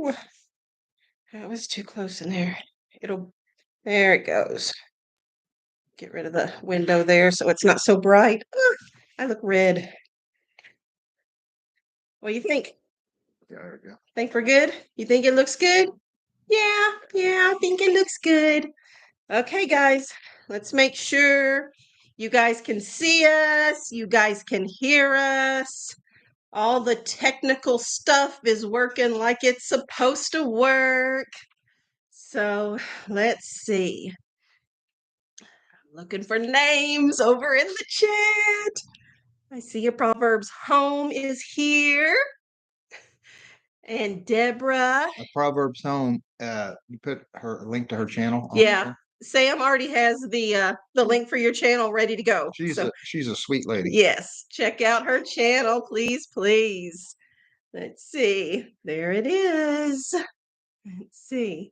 Oh, that was too close in there. There it goes. Get rid of the window there so it's not so bright. I look red. What do you think? Yeah, there we go. Think we're good? You think it looks good? Yeah, I think it looks good. Okay, guys, let's make sure you guys can see us, you guys can hear us. All the technical stuff is working like it's supposed to work. So let's see. I'm looking for names over in the chat. I see a Proverbs Home is here. And Deborah. A Proverbs Home. You put her link to her channel. Yeah. Sam already has the link for your channel ready to go. She's a sweet lady. Yes, check out her channel, please, please. Let's see. There it is. Let's see.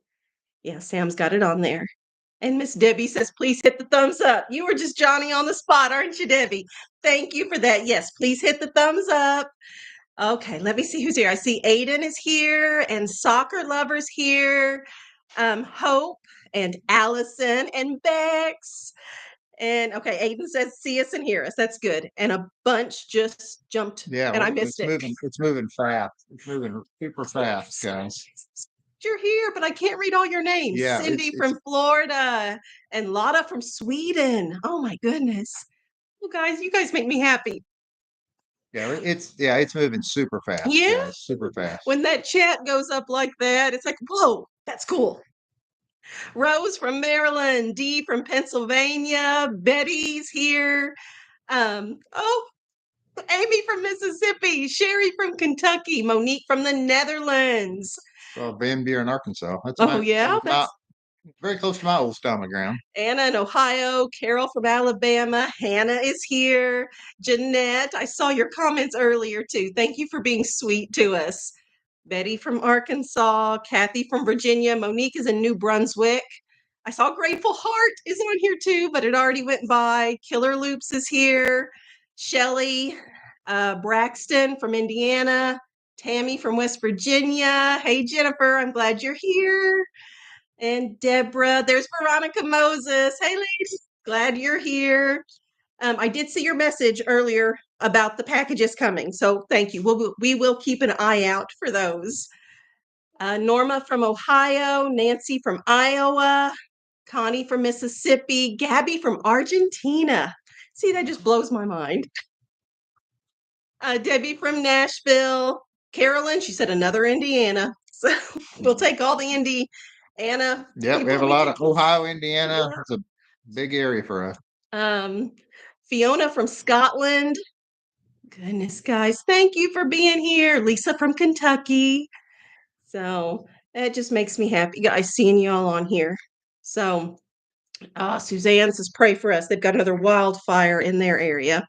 Yeah, Sam's got it on there. And Miss Debbie says, please hit the thumbs up. You were just Johnny on the spot, aren't you, Debbie? Thank you for that. Yes, please hit the thumbs up. Okay, let me see who's here. I see Aiden is here and Soccer Lovers here. Hope and Allison and Bex. And okay, Aiden says, see us and hear us. That's good. And a bunch just jumped. Yeah, and I missed it. It's moving fast. It's moving super fast, guys. You're here, but I can't read all your names. Yeah, Cindy from Florida and Lotta from Sweden. Oh my goodness. You guys make me happy. Yeah, it's moving super fast. Yeah, guys, super fast. When that chat goes up like that, it's like, whoa, that's cool. Rose from Maryland, Dee from Pennsylvania, Betty's here. Amy from Mississippi, Sherry from Kentucky, Monique from the Netherlands. Well, Van Buren, Arkansas. That's very close to my old stomping ground. Anna in Ohio, Carol from Alabama, Hannah is here, Jeanette. I saw your comments earlier too. Thank you for being sweet to us. Betty from Arkansas, Kathy from Virginia, Monique is in New Brunswick. I saw Grateful Heart is on here too, but it already went by. Killer Loops is here. Shelly, Braxton from Indiana, Tammy from West Virginia. Hey, Jennifer, I'm glad you're here. And Deborah, there's Veronica Moses. Hey, ladies, glad you're here. I did see your message earlier about the packages coming, so thank you. We will keep an eye out for those. Norma from Ohio, Nancy from Iowa, Connie from Mississippi, Gabby from Argentina. See, that just blows my mind. Debbie from Nashville, Carolyn, she said another Indiana. So we'll take all the Indiana. Yeah, we have a lot of Ohio, Indiana. It's a big area for us. Fiona from Scotland. Goodness, guys, thank you for being here. Lisa from Kentucky. So that just makes me happy, guys, seeing y'all on here. So Suzanne says, pray for us. They've got another wildfire in their area.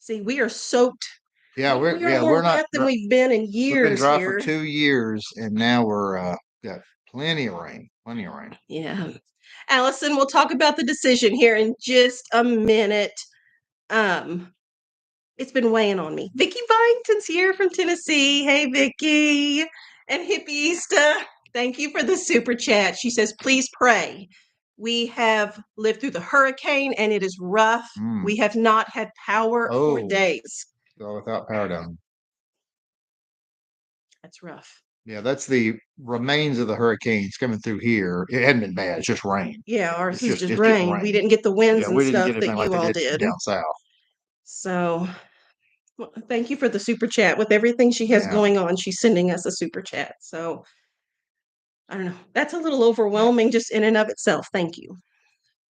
See, we are soaked. Yeah, we're more not wet than we've been in years. We've been dry for 2 years, and now we're got plenty of rain. Yeah. Allison, we'll talk about the decision here in just a minute. It's been weighing on me. Vicki Byington's here from Tennessee. Hey, Vicki. And Hippieista, thank you for the super chat. She says, please pray. We have lived through the hurricane, and it is rough. We have not had power for days. So without power down. That's rough. Yeah, that's the remains of the hurricanes coming through here. It hadn't been bad. It's just rain. Yeah, ours is just rain. We didn't get the winds and stuff that you all did. Down south. So thank you for the super chat. With everything she has going on, she's sending us a super chat. So I don't know. That's a little overwhelming just in and of itself. Thank you.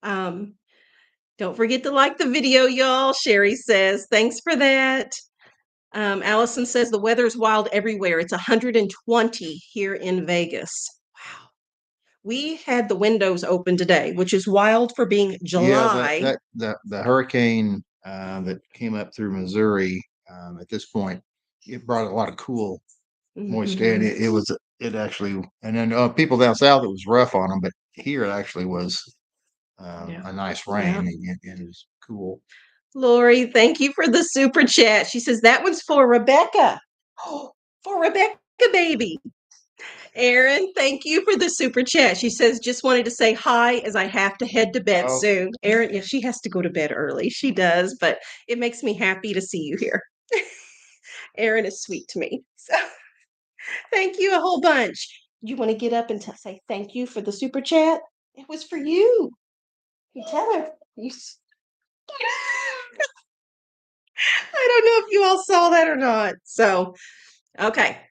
Don't forget to like the video, y'all. Sherry says, thanks for that. Allison says the weather's wild everywhere. It's 120 here in Vegas. Wow. We had the windows open today, which is wild for being July. Yeah, the hurricane that came up through Missouri at this point, it brought a lot of cool moist air. And it actually, and then people down south, it was rough on them, but here it actually was a nice rain and it was cool. Lori, thank you for the super chat. She says that one's for Rebekah. Oh, for Rebekah. Good baby. Erin, thank you for the super chat. She says, just wanted to say hi as I have to head to bed soon. Erin, yeah, she has to go to bed early. She does, but it makes me happy to see you here. Erin is sweet to me. So thank you a whole bunch. You want to get up and say thank you for the super chat? It was for you. You tell her. I don't know if you all saw that or not. So, okay.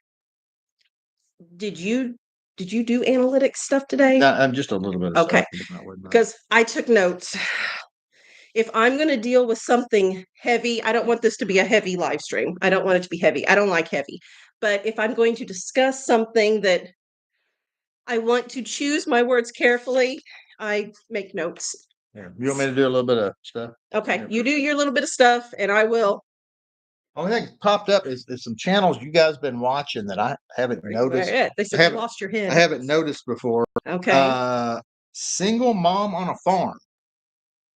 Did you do analytics stuff today? I'm just a little bit of okay. Stuff, Because I took notes. If I'm going to deal with something heavy, I don't want this to be a heavy live stream. I don't want it to be heavy. I don't like heavy. But if I'm going to discuss something that I want to choose my words carefully, I make notes. Yeah. You want me to do a little bit of stuff? Okay, you do your little bit of stuff, and I will. Only thing popped up is some channels you guys been watching that I haven't noticed. They said you lost your head. I haven't noticed before. Okay. Single mom on a farm.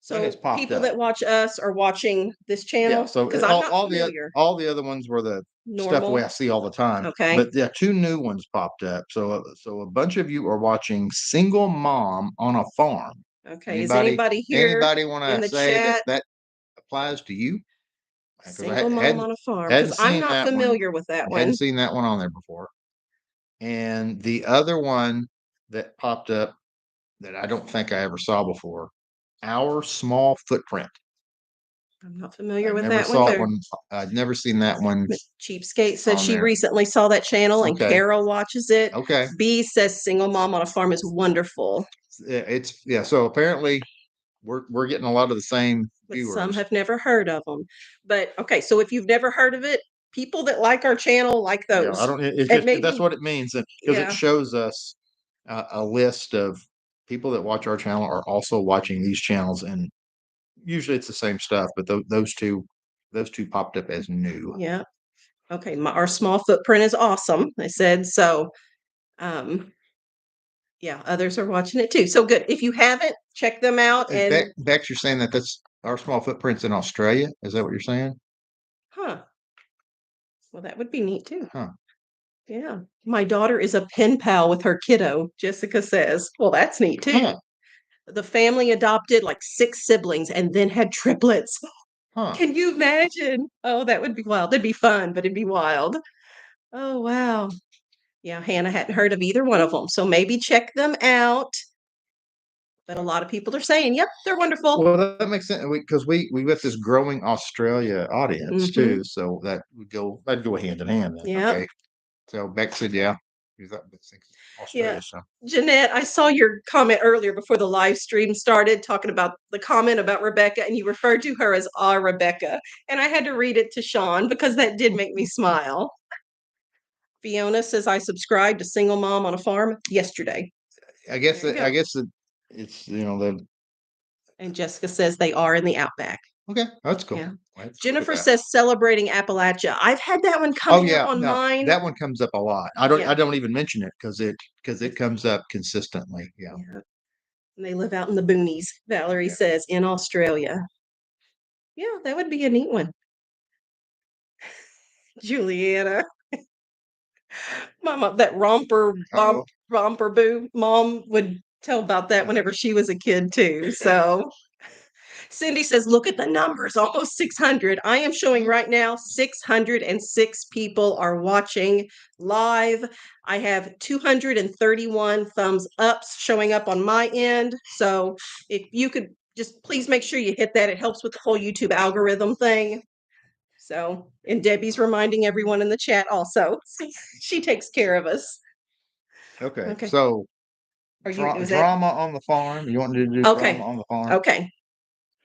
So people that watch us are watching this channel. Yeah. So because I'm not familiar. all the other ones were the stuff we I see all the time. Okay. But yeah, two new ones popped up. So a bunch of you are watching Single Mom on a Farm. Okay. Is anybody here? Anybody want to say that applies to you? Single Mom on a Farm. Because I'm not familiar with that one. Hadn't seen that one on there before. And the other one that popped up that I don't think I ever saw before, Our Small Footprint. I'm not familiar with that one. I'd never seen that one. Cheapskate says she recently saw that channel and Carol watches it. Okay. B says Single Mom on a Farm is wonderful. So apparently we're getting a lot of the same viewers. Some have never heard of them. But okay, so if you've never heard of it, people that like our channel like those. I don't. It's just, that's what it means, because it shows us a list of people that watch our channel are also watching these channels, and usually it's the same stuff. But those two popped up as new. Yeah. Okay. Our Small Footprint is awesome. I said so. Yeah, others are watching it too. So good. If you haven't, check them out. And Bex, you're saying that's Our Small Footprints in Australia? Is that what you're saying? Huh. Well, that would be neat too. Huh. Yeah. My daughter is a pen pal with her kiddo, Jessica says. Well, that's neat too. Huh. The family adopted like 6 siblings and then had triplets. Huh. Can you imagine? Oh, that would be wild. That'd be fun, but it'd be wild. Oh, wow. Yeah, Hannah hadn't heard of either one of them. So maybe check them out. But a lot of people are saying, yep, they're wonderful. Well, that makes sense, because we got this growing Australia audience too. So that'd go hand in hand. Yeah. Okay. So Beck said, yeah. Australia, so. Jeanette, I saw your comment earlier before the live stream started, talking about the comment about Rebekah, and you referred to her as our Rebekah. And I had to read it to Shawn because that did make me smile. Fiona says, I subscribed to Single Mom on a Farm yesterday. I guess it's and Jessica says they are in the Outback. Okay, that's cool. Yeah. Jennifer says celebrating Appalachia. I've had that one coming up on mine. That one comes up a lot. I don't even mention it because it comes up consistently. Yeah. And they live out in the boonies. Valerie says in Australia. Yeah, that would be a neat one. Juliana. Mama, that romper boo mom would tell about that whenever she was a kid too. So Cindy says, look at the numbers, almost 600. I am showing right now 606 people are watching live. I have 231 thumbs ups showing up on my end. So if you could just please make sure you hit that. It helps with the whole YouTube algorithm thing. So, and Debbie's reminding everyone in the chat also. She takes care of us. Okay. So drama on the farm. You want to do drama on the farm? Okay.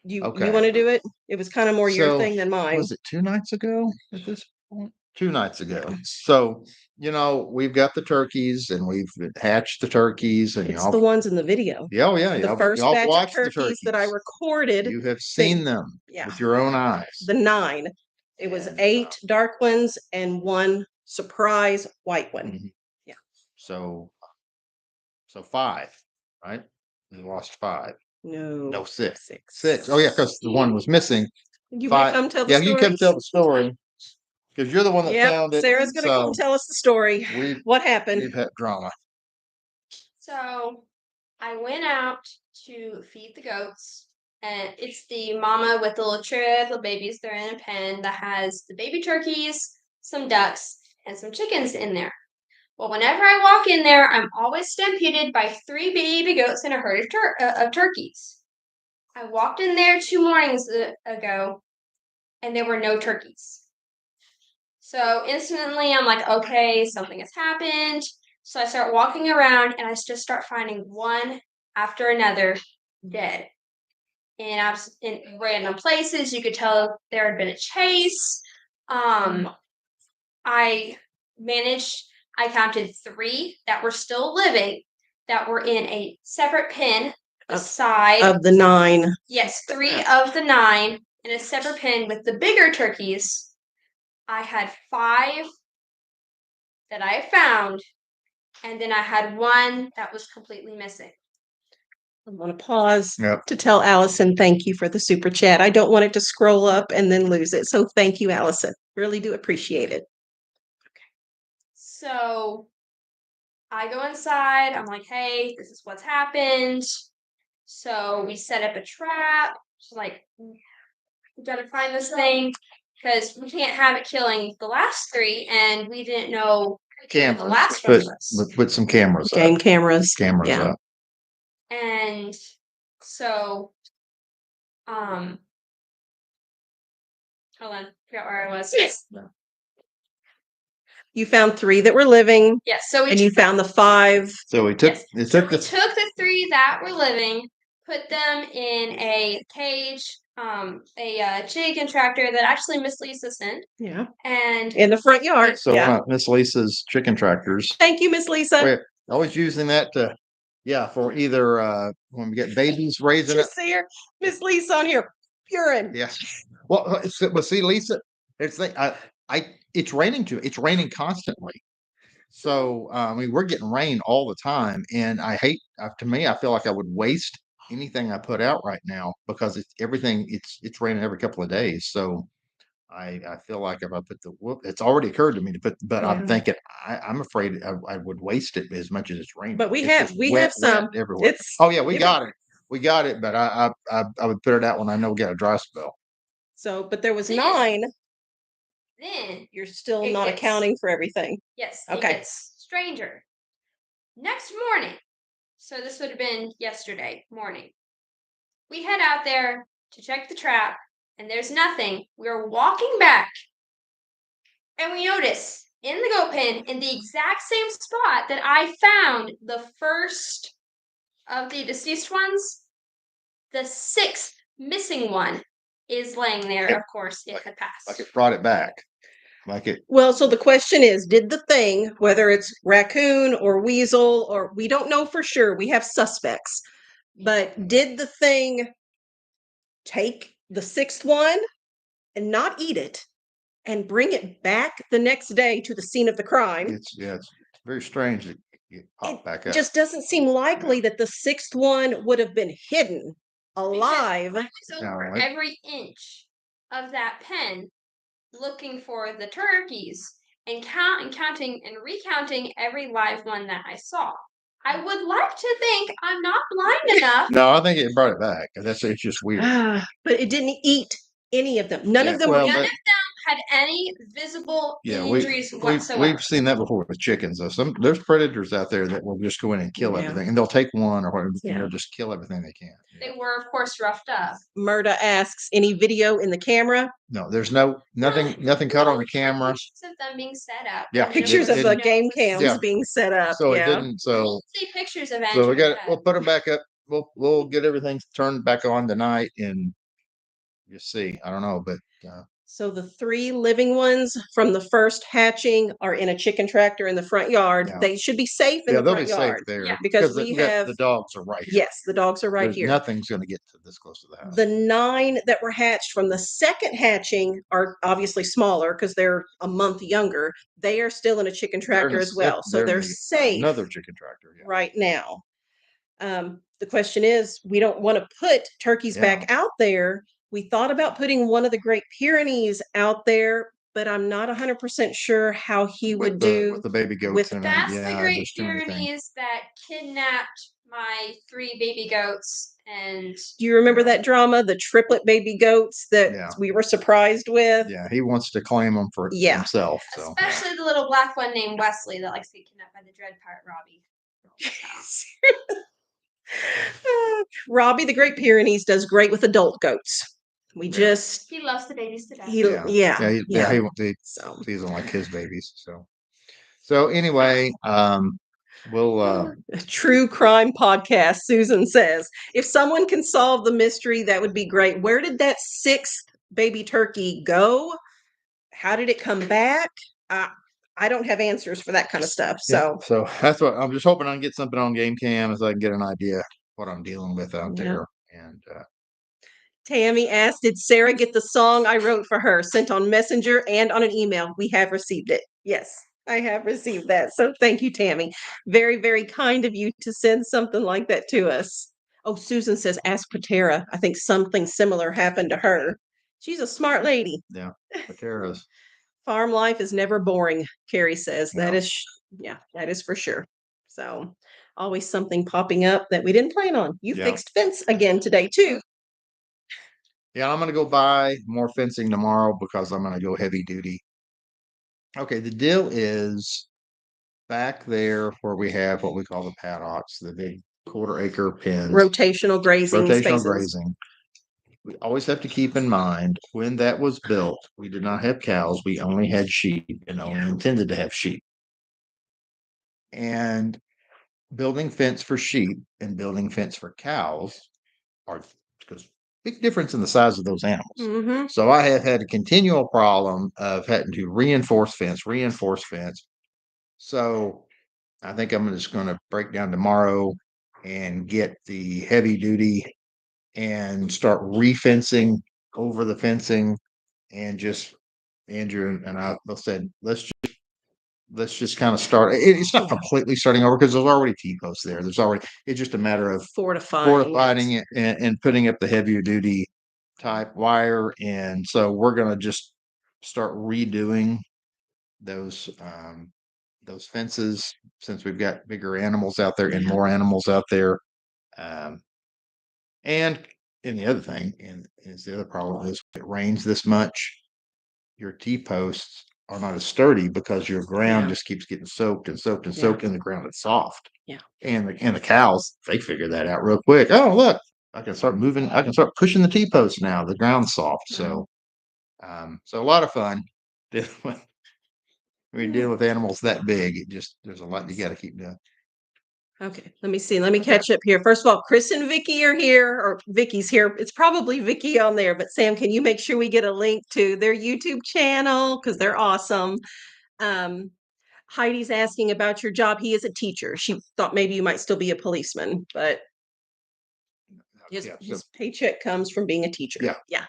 You want to do it? It was kind of more your thing than mine. Was it 2 nights ago at this point? 2 nights ago. Yeah. So, we've got the turkeys and we've hatched the turkeys, and it's the ones in the video. Yeah, yeah. The first batch of turkeys that I recorded. You have seen them with your own eyes. The 9. It was 8 dark ones and 1 surprise white one. Mm-hmm. Yeah. So 5, right? We lost 5. No, 6. Oh yeah, because the one was missing. You want to come tell the story? You come tell the story. because you're the one that found it. Sarah's going to come tell us the story. What happened? We've had drama. So I went out to feed the goats, and it's the mama with the little babies. They're in a pen that has the baby turkeys, some ducks, and some chickens in there. Well, whenever I walk in there, I'm always stampeded by 3 baby goats and a herd of turkeys. I walked in there 2 mornings ago, and there were no turkeys. So instantly, I'm like, okay, something has happened. So I start walking around, and I just start finding one after another dead. In random places, you could tell there had been a chase. I counted 3 that were still living, that were in a separate pen beside of the 9. Yes, 3 of the 9 in a separate pen with the bigger turkeys. I had 5 that I found, and then I had 1 that was completely missing. I want to pause to tell Allison thank you for the super chat. I don't want it to scroll up and then lose it. So thank you, Allison. Really do appreciate it. Okay. So I go inside. I'm like, hey, this is what's happened. So we set up a trap. Like, we got to find this thing because we can't have it killing the last 3, and we didn't know the last one was. Put some cameras Game up. cameras. Cameras up. And so, hold on, forgot where I was. Yes. You found 3 that were living. Yes. So you found the 5. So we took. Yes. We took the 3 that were living, put them in a cage, a chicken tractor that actually Miss Lisa sent. Yeah. And in the front yard. So Miss Lisa's chicken tractors. Thank you, Miss Lisa. We're always using that to, for either when we get babies raising it. See her, Miss Lisa on here, urine. Yes. Well, see, Lisa, it's raining it's raining constantly. So we're getting rain all the time, and I hate. To me, I feel like I would waste anything I put out right now because it's raining every couple of days. So I feel like if I put it's already occurred to me to put, but I'm thinking I'm afraid I would waste it as much as it's raining. But we have some everywhere. We got it, but I would put it out when I know we got a dry spell. So, but there was 9. Then you're still not accounting for everything. Yes. Okay. It gets stranger. Next morning. So this would have been yesterday morning. We head out there to check the trap, and there's nothing. We're walking back, and we notice in the goat pen, in the exact same spot that I found the first of the deceased ones, the 6th missing one is laying there. Of course, it had passed. Like it brought it back. Well, so the question is, did the thing, whether it's raccoon or weasel, or we don't know for sure, we have suspects, but did the thing take the 6th one and not eat it and bring it back the next day to the scene of the crime? It's very strange that it popped back up. Just doesn't seem likely that the 6th one would have been hidden alive. I was over every inch of that pen looking for the turkeys and counting and recounting every live one that I saw. I would like to think I'm not blind enough. No, I think it brought it back. It's just weird. But it didn't eat any of them. None of them had any visible injuries whatsoever. We've seen that before with chickens. There's predators out there that will just go in and kill everything, and they'll take one or whatever, and they'll just kill everything they can. They were, of course, roughed up. Murda asks, any video in the camera? No, there's nothing caught on the camera. Pictures of them being set up. Yeah, pictures of the game cams being set up. So it didn't. So see pictures of. So we'll put them back up. We'll get everything turned back on tonight, and you see. I don't know, but. So the 3 living ones from the first hatching are in a chicken tractor in the front yard. Yeah. They should be safe in the front yard. They'll be safe there because we have the dogs are right here. Yes, the dogs are right here. Nothing's going to get to this close to the house. The 9 that were hatched from the 2nd hatching are obviously smaller because they're a month younger. They are still in a chicken tractor as well, so they're safe. Another chicken tractor right now. The question is, we don't want to put turkeys back out there. We thought about putting one of the Great Pyrenees out there, but I'm not 100% sure how he would with do the baby goats with and That's the yeah, Great there's too many things. Pyrenees that kidnapped my 3 baby goats, and Do you remember that drama, the triplet baby goats that Yeah. we were surprised with? Yeah, he wants to claim them for Yeah. himself. So especially the little black one named Wesley that likes to get kidnapped by the dread pirate Robbie. Robbie, the Great Pyrenees, does great with adult goats. We just He loves the babies to death. he So sees them like his babies. So anyway, we'll true crime podcast. Susan says, if someone can solve the mystery, that would be great. Where did that 6th baby turkey go? How did it come back? I don't have answers for that kind of stuff. So that's what I'm just hoping I can get something on game cam so I can get an idea what I'm dealing with out there. And Tammy asked, did Sarah get the song I wrote for her sent on Messenger and on an email? We have received it. Yes, I have received that. So thank you, Tammy. Very, very kind of you to send something like that to us. Oh, Susan says, ask Patera. I think something similar happened to her. She's a smart lady. Yeah, Patera's. Farm life is never boring, Carrie says. No. That is for sure. So always something popping up that we didn't plan on. You fixed fence again today too. Yeah, I'm going to go buy more fencing tomorrow because I'm going to go heavy duty. Okay, the deal is back there where we have what we call the paddocks, the big 1/4 acre pens. Rotational grazing spaces. Grazing. We always have to keep in mind when that was built, we did not have cows. We only had sheep and only intended to have sheep. And building fence for sheep and building fence for cows are because big difference in the size of those animals. Mm-hmm. So I have had a continual problem of having to reinforce fence. So I think I'm just going to break down tomorrow and get the heavy duty and start refencing over the fencing, and just Andrew and I both said let's just kind of start. It's not completely starting over because there's already T-posts there. It's just a matter of fortifying it and putting up the heavier duty type wire. And so we're going to just start redoing those fences since we've got bigger animals out there and more animals out there. And the other thing, and is the other problem is if it rains this much, your T-posts are not as sturdy because your ground just keeps getting soaked and soaked and soaked, and the ground is soft. Yeah. And the cows, they figure that out real quick. Oh, look, I can start moving. I can start pushing the T-posts now. The ground's soft. So a lot of fun. When we deal with animals that big, there's a lot you got to keep doing. Okay, let me see. Let me catch up here. First of all, Chris and Vicky are here, or Vicky's here. It's probably Vicky on there, but Sam, can you make sure we get a link to their YouTube channel? Because they're awesome. Heidi's asking about your job. He is a teacher. She thought maybe you might still be a policeman, but his paycheck comes from being a teacher. Yeah.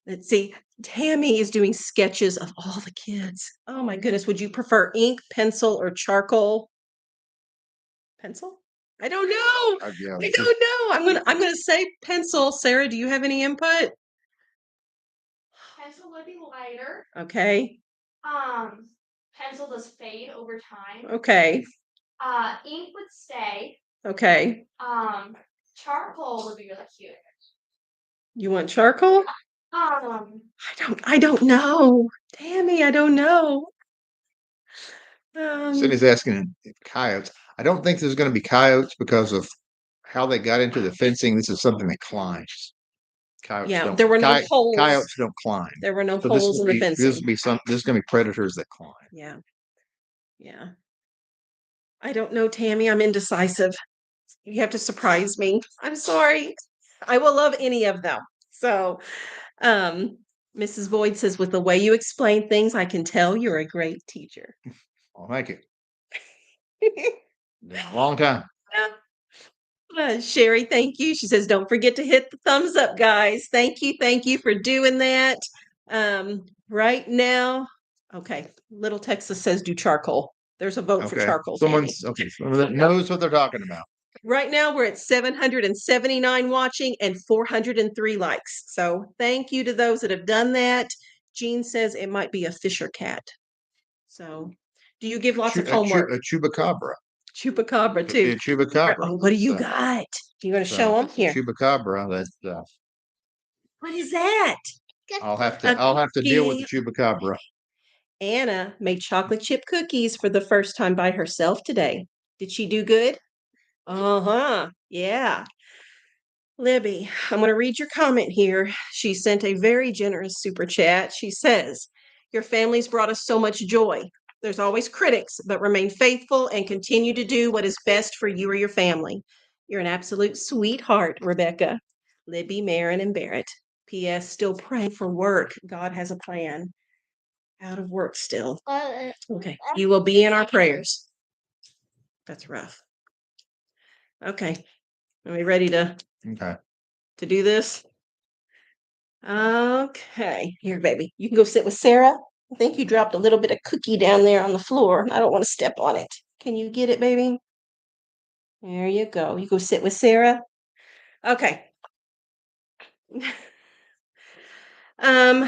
Let's see. Tammy is doing sketches of all the kids. Oh my goodness. Would you prefer ink, pencil, or charcoal? Pencil? I don't know. I don't know. I'm gonna say pencil. Sarah, do you have any input? Pencil would be lighter. Okay. Pencil does fade over time. Okay. Ink would stay. Okay. Charcoal would be really cute. You want charcoal? I don't know. Tammy, I don't know. Cindy's asking if coyotes. I don't think there's going to be coyotes because of how they got into the fencing. This is something that climbs. Coyotes there were no holes. Coyotes don't climb. There were no holes in the fencing. There's going to be predators that climb. Yeah. I don't know, Tammy. I'm indecisive. You have to surprise me. I'm sorry. I will love any of them. So, Mrs. Boyd says, with the way you explain things, I can tell you're a great teacher. Well, thank you. Long time. Sherry, thank you. She says, don't forget to hit the thumbs up, guys. Thank you for doing that. Right now, okay, Little Texas says do charcoal. There's a vote for charcoal. Someone that knows what they're talking about. Right now, we're at 779 watching and 403 likes. So thank you to those that have done that. Jean says it might be a Fisher cat. So do you give lots of homework? A chupacabra. Chupacabra Could be too. a chupacabra. Oh, what do you So- got? You going to so show them it's a here? Chupacabra that What is that? I'll have to deal with the cookie. chupacabra. Anna made chocolate chip cookies for the first time by herself today. Did she do good? Uh-huh. Yeah. Libby, I'm going to read your comment here. She sent a very generous super chat. She says, your family's brought us so much joy. There's always critics, but remain faithful and continue to do what is best for you or your family. You're an absolute sweetheart, Rebekah. Libby, Marin, and Barrett. P.S. Still praying for work. God has a plan. Out of work still. Okay. You will be in our prayers. That's rough. Okay. Are we ready to do this? Okay. Here, baby. You can go sit with Sarah. I think you dropped a little bit of cookie down there on the floor. I don't want to step on it. Can you get it, baby? There you go. You go sit with Sarah. Okay. Um,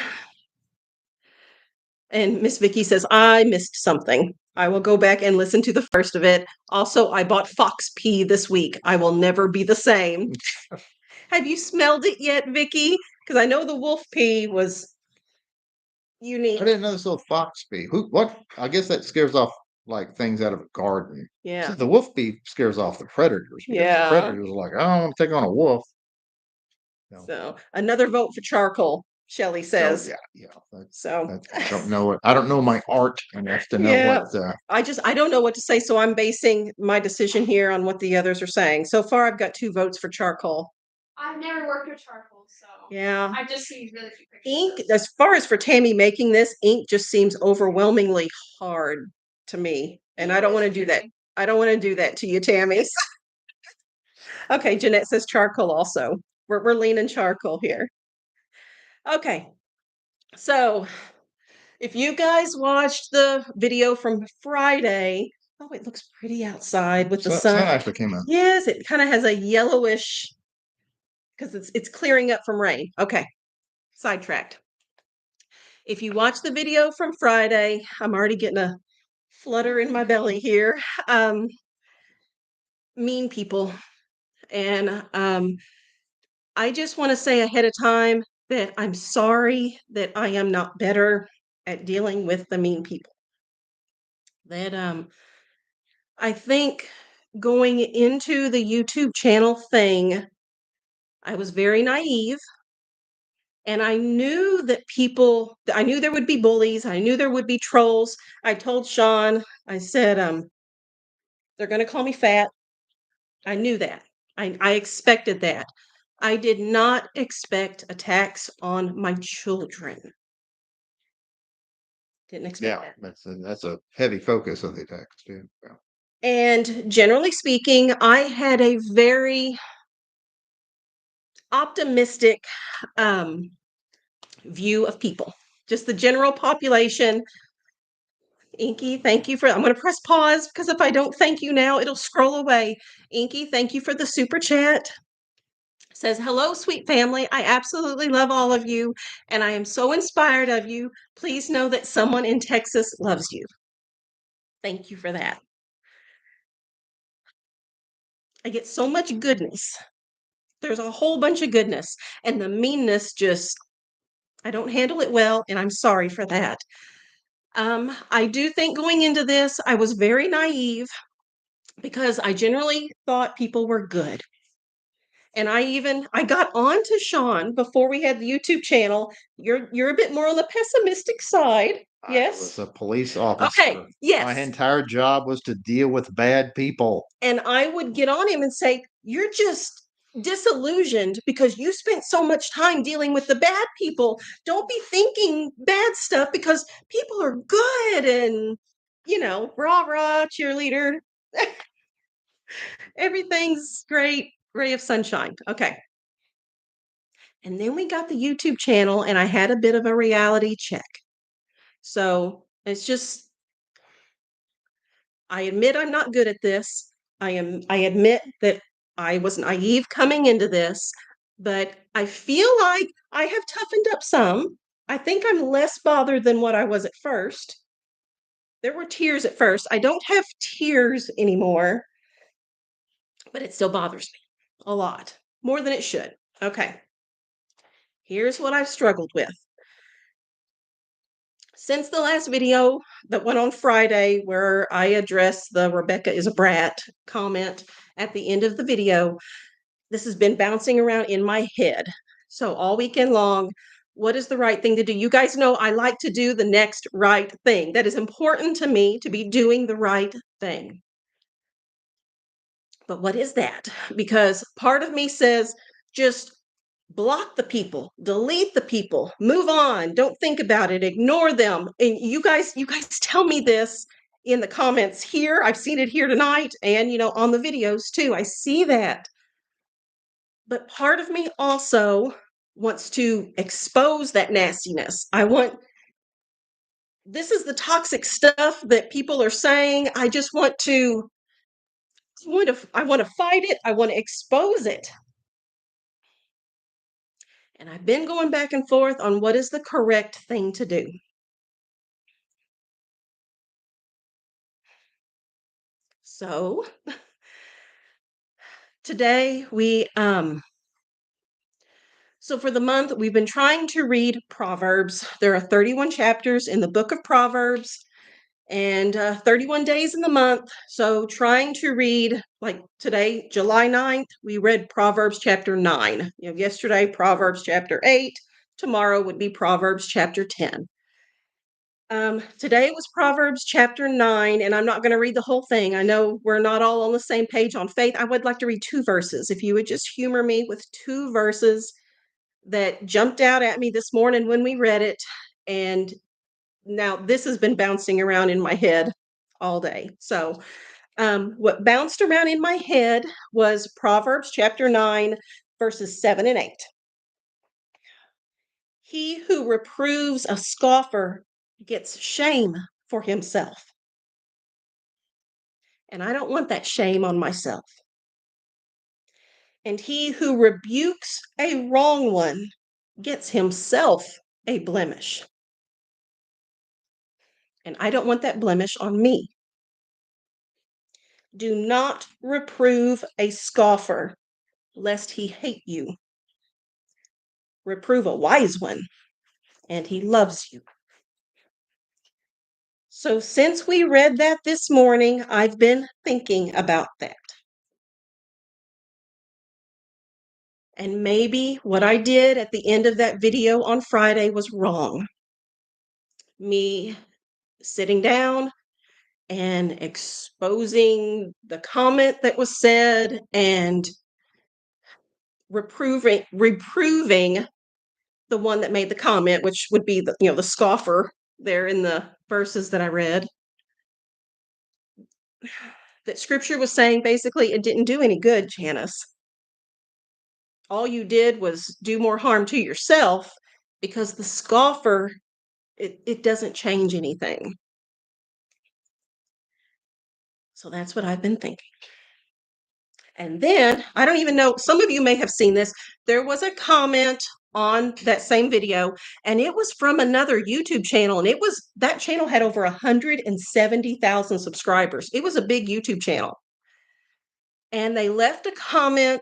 and Miss Vicky says, I missed something. I will go back and listen to the first of it. Also, I bought fox pea this week. I will never be the same. Have you smelled it yet, Vicky? Because I know the wolf pea was unique. I didn't know this little fox bee. What? I guess that scares off like things out of a garden. Yeah. So the wolf bee scares off the predators. Yeah. The predators are like, I don't want to take on a wolf. No. So another vote for charcoal, Shelley says. So, yeah. So I don't know it. I don't know my art enough to know what. I don't know what to say. So I'm basing my decision here on what the others are saying. So far, I've got 2 votes for charcoal. I've never worked with charcoal, so yeah. I've just seen really few pictures. Ink, as far as for Tammy making this, ink just seems overwhelmingly hard to me. And I don't want to do that. I don't want to do that to you, Tammy. Okay, Jeanette says charcoal also. We're leaning charcoal here. Okay. So if you guys watched the video from Friday, oh, it looks pretty outside with the sun. Sun actually came out. Yes, it kind of has a yellowish, because it's clearing up from rain. Okay, sidetracked. If you watch the video from Friday, I'm already getting a flutter in my belly here. Mean people. And I just want to say ahead of time that I'm sorry that I am not better at dealing with the mean people. That I think going into the YouTube channel thing, I was very naive. And I knew that I knew there would be bullies. I knew there would be trolls. I told Shawn, I said, they're going to call me fat. I knew that. I expected that. I did not expect attacks on my children. Didn't expect that. That's a heavy focus of the attacks too. Yeah. And generally speaking, I had a very optimistic view of people, just the general population. Inky, thank you for, I'm going to press pause because if I don't thank you now, it'll scroll away. Inky, thank you for the super chat. Says, hello, sweet family. I absolutely love all of you, and I am so inspired of you. Please know that someone in Texas loves you. Thank you for that. I get so much goodness. There's a whole bunch of goodness, and the meanness just, I don't handle it well, and I'm sorry for that. I do think going into this, I was very naive because I generally thought people were good. And I got on to Shawn before we had the YouTube channel. You're a bit more on the pessimistic side. Yes. I was a police officer. Okay. Yes. My entire job was to deal with bad people. And I would get on him and say, you're just disillusioned because you spent so much time dealing with the bad people. Don't be thinking bad stuff because people are good and, rah, rah, cheerleader. Everything's great. Ray of sunshine. Okay. And then we got the YouTube channel and I had a bit of a reality check. So it's just, I admit I'm not good at this. I admit that I was naive coming into this, but I feel like I have toughened up some. I think I'm less bothered than what I was at first. There were tears at first. I don't have tears anymore, but it still bothers me a lot, more than it should. Okay. Here's what I've struggled with. Since the last video that went on Friday, where I addressed the Rebekah is a brat comment at the end of the video, this has been bouncing around in my head. So all weekend long, what is the right thing to do? You guys know I like to do the next right thing. That is important to me, to be doing the right thing. But what is that? Because part of me says, just block the people, delete the people, move on, don't think about it, ignore them. And you guys tell me this in the comments here. I've seen it here tonight and on the videos too. I see that. But part of me also wants to expose that nastiness. This is the toxic stuff that people are saying. I just want to I want to fight it. I want to expose it. And I've been going back and forth on what is the correct thing to do. So today so for the month we've been trying to read Proverbs. There are 31 chapters in the book of Proverbs and 31 days in the month. So trying to read, like today, July 9th, we read Proverbs chapter 9. Yesterday, Proverbs chapter 8. Tomorrow would be Proverbs chapter 10. Today was Proverbs chapter 9, and I'm not going to read the whole thing. I know we're not all on the same page on faith. I would like to read 2 verses. If you would just humor me with 2 verses that jumped out at me this morning when we read it. And now this has been bouncing around in my head all day. So what bounced around in my head was Proverbs chapter 9, verses 7 and 8. He who reproves a scoffer gets shame for himself. And I don't want that shame on myself. And he who rebukes a wrong one gets himself a blemish. And I don't want that blemish on me. Do not reprove a scoffer, lest he hate you. Reprove a wise one, and he loves you. So since we read that this morning, I've been thinking about that. And maybe what I did at the end of that video on Friday was wrong. Me sitting down and exposing the comment that was said and reproving the one that made the comment, which would be the scoffer there in the verses that I read. That scripture was saying basically it didn't do any good, Janice. All you did was do more harm to yourself, because the scoffer, it doesn't change anything. So that's what I've been thinking. And then, I don't even know, some of you may have seen this. There was a comment on that same video, and it was from another YouTube channel, and that channel had over 170,000 subscribers. It was a big YouTube channel. And they left a comment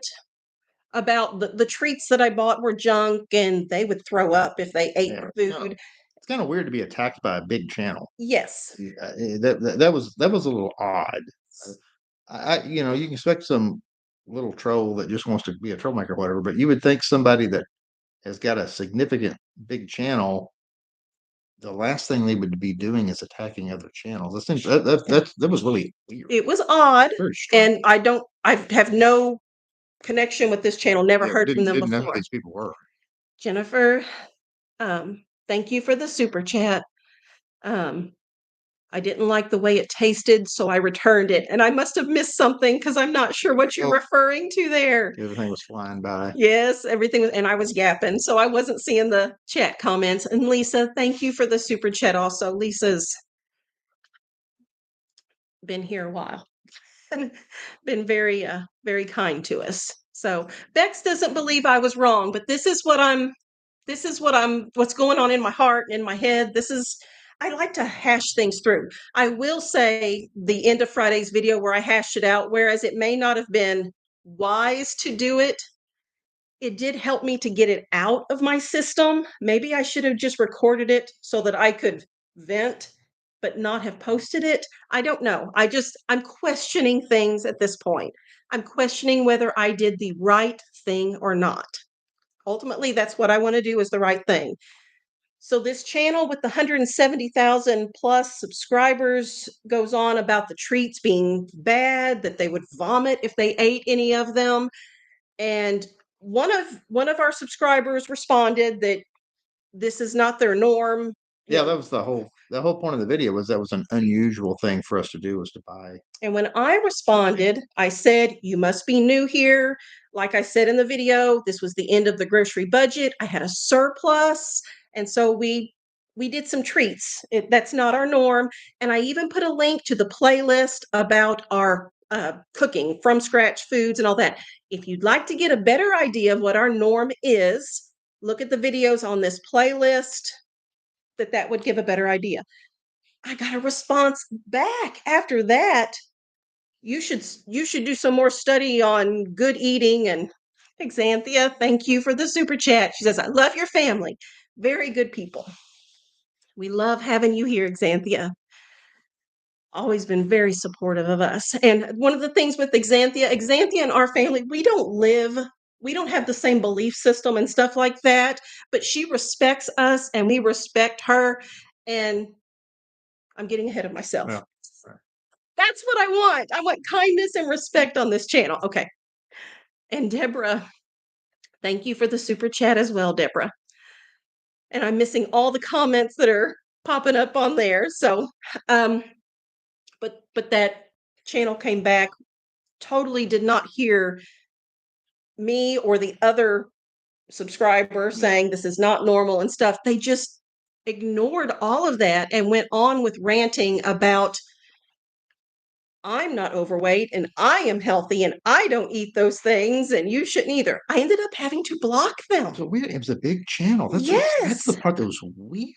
about the treats that I bought were junk and they would throw up if they ate food. It's kind of weird to be attacked by a big channel. Yes. That was a little odd. You can expect some little troll that just wants to be a troublemaker or whatever, but you would think somebody that has got a significant big channel, the last thing they would be doing is attacking other channels. That was really weird. It was odd, and I have no connection with this channel. Never heard from them didn't before. know who these people were. Jennifer, thank you for the super chat. I didn't like the way it tasted, so I returned it. And I must have missed something because I'm not sure what you're referring to there. Everything was flying by. Yes, everything was, and I was yapping, so I wasn't seeing the chat comments. And Lisa, thank you for the super chat also. Lisa's been here a while. been very kind to us. So Bex doesn't believe I was wrong, but what's going on in my heart and in my head. I like to hash things through. I will say the end of Friday's video where I hashed it out, whereas it may not have been wise to do it, it did help me to get it out of my system. Maybe I should have just recorded it so that I could vent, but not have posted it. I don't know. I'm questioning things at this point. I'm questioning whether I did the right thing or not. Ultimately, that's what I want to do, is the right thing. So this channel with the 170,000 plus subscribers goes on about the treats being bad, that they would vomit if they ate any of them. And one of our subscribers responded that this is not their norm. Yeah, that was the whole point of the video, was that was an unusual thing for us to do, was to buy. And when I responded, I said, you must be new here. Like I said in the video, this was the end of the grocery budget. I had a surplus. And so we did some treats. That's not our norm. And I even put a link to the playlist about our cooking from scratch foods and all that. If you'd like to get a better idea of what our norm is, look at the videos on this playlist. That would give a better idea. I got a response back after that. You should do some more study on good eating. And Xanthia, thank you for the super chat. She says, I love your family. Very good people. We love having you here, Xanthia. Always been very supportive of us. And one of the things with Xanthia and our family, we don't have the same belief system and stuff like that, but she respects us and we respect her. And I'm getting ahead of myself. Yeah. That's what I want. I want kindness and respect on this channel. Okay. And Deborah, thank you for the super chat as well, Deborah. And I'm missing all the comments that are popping up on there. So, but that channel came back, totally did not hear me or the other subscriber saying this is not normal and stuff. They just ignored all of that and went on with ranting about I'm not overweight and I am healthy and I don't eat those things and you shouldn't either. I ended up having to block them. So weird. It was a big channel. That's the part that was weird.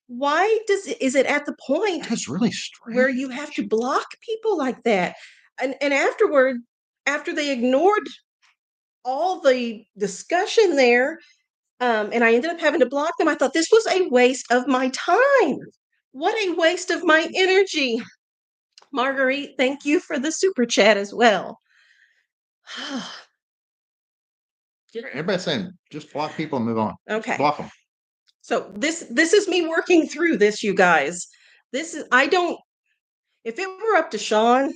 Why is it at the point That's really strange where you have to block people like that? And afterward, after they ignored all the discussion there, and I ended up having to block them, I thought this was a waste of my time. What a waste of my energy. Marguerite, thank you for the super chat as well. Everybody's saying just block people and move on. Okay. Just block them. So this is me working through this, you guys. If it were up to Shawn,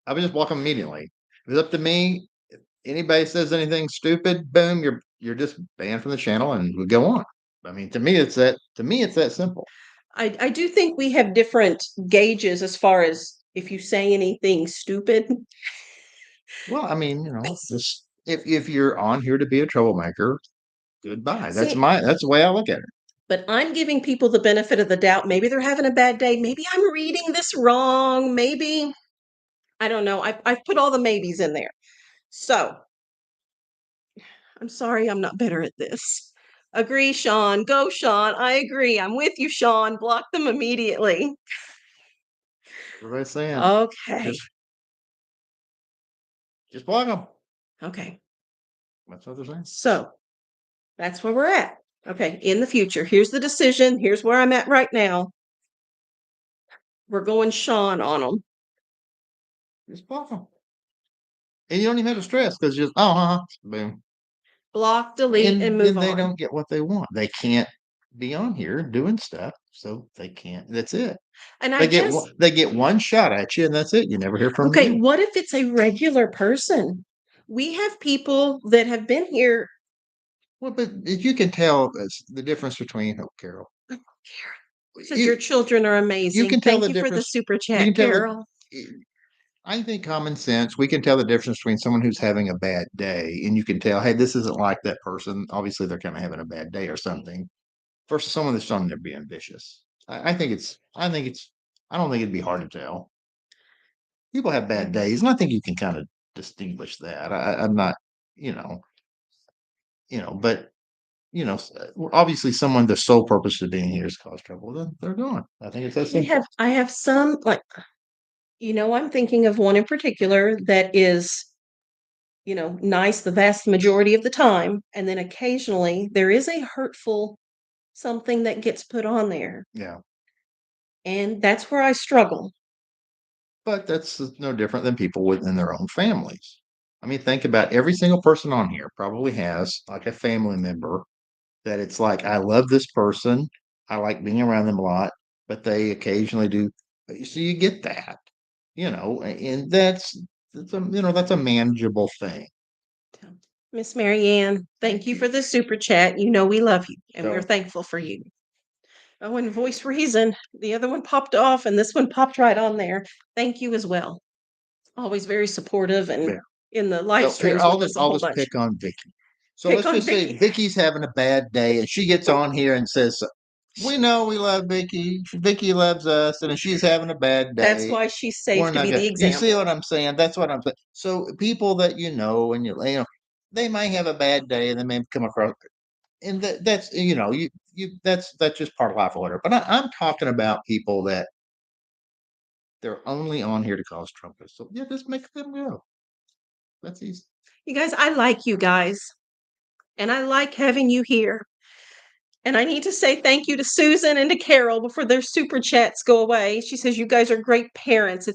I would just block them immediately. If it's up to me, if anybody says anything stupid, boom, you're just banned from the channel and we go on. I mean, to me it's that simple. I do think we have different gauges as far as if you say anything stupid. Well, I mean, just if you're on here to be a troublemaker, goodbye. That's See, the way I look at it. But I'm giving people the benefit of the doubt. Maybe they're having a bad day. Maybe I'm reading this wrong. Maybe, I don't know. I've put all the maybes in there. So I'm sorry I'm not better at this. Agree, Shawn. Go, Shawn. I agree. I'm with you, Shawn. Block them immediately. Everybody's saying, Okay. just block them. Okay. That's what they're saying. So that's where we're at. Okay. In the future, here's the decision. Here's where I'm at right now. We're going Shawn on them. Just block them. And you don't even have to stress because just, boom. Block, delete, and move on. They don't get what they want. They can't be on here doing stuff, so they can't. That's it. And they get one shot at you, and that's it. You never hear from them. Okay, what if it's a regular person? We have people that have been here. Well, but you can tell the difference between Carol. So your children are amazing. You can tell Thank you for the super chat, Carol. I think common sense, we can tell the difference between someone who's having a bad day, and you can tell, hey, this isn't like that person. Obviously, they're kind of having a bad day or something, versus someone that's on there being vicious. I don't think it'd be hard to tell. people have bad days, and I think you can kind of distinguish that. I'm not, but obviously someone their sole purpose of being here is cause trouble, then they're gone. I think it's that simple. I have some like, I'm thinking of one in particular that is, nice the vast majority of the time, and then occasionally there is a hurtful something that gets put on there, Yeah. and that's where I struggle. But that's no different than people within their own families. I mean, think about every single person on here probably has like a family member that it's like, I love this person. I like being around them a lot, but they occasionally do. So you get that, and that's a manageable thing. Miss Mary Ann, thank you for the super chat. We love you and we're thankful for you. Oh, and voice reason. The other one popped off and this one popped right on there. Thank you as well. Always very supportive and in the live streams. I'll just pick on Vicky. So let's just say Vicky's having a bad day and she gets on here and says, we know we love Vicky. Vicky loves us, and if she's having a bad day, that's why she's safe to be the example. You see what I'm saying? That's what I'm saying. So people that and they might have a bad day and they may come across, and that's that's just part of life or whatever. But I'm talking about people that they're only on here to cause trouble. So yeah, just make them go. That's easy. You guys, I like you guys, and I like having you here. And I need to say thank you to Susan and to Carol before their super chats go away. She says you guys are great parents.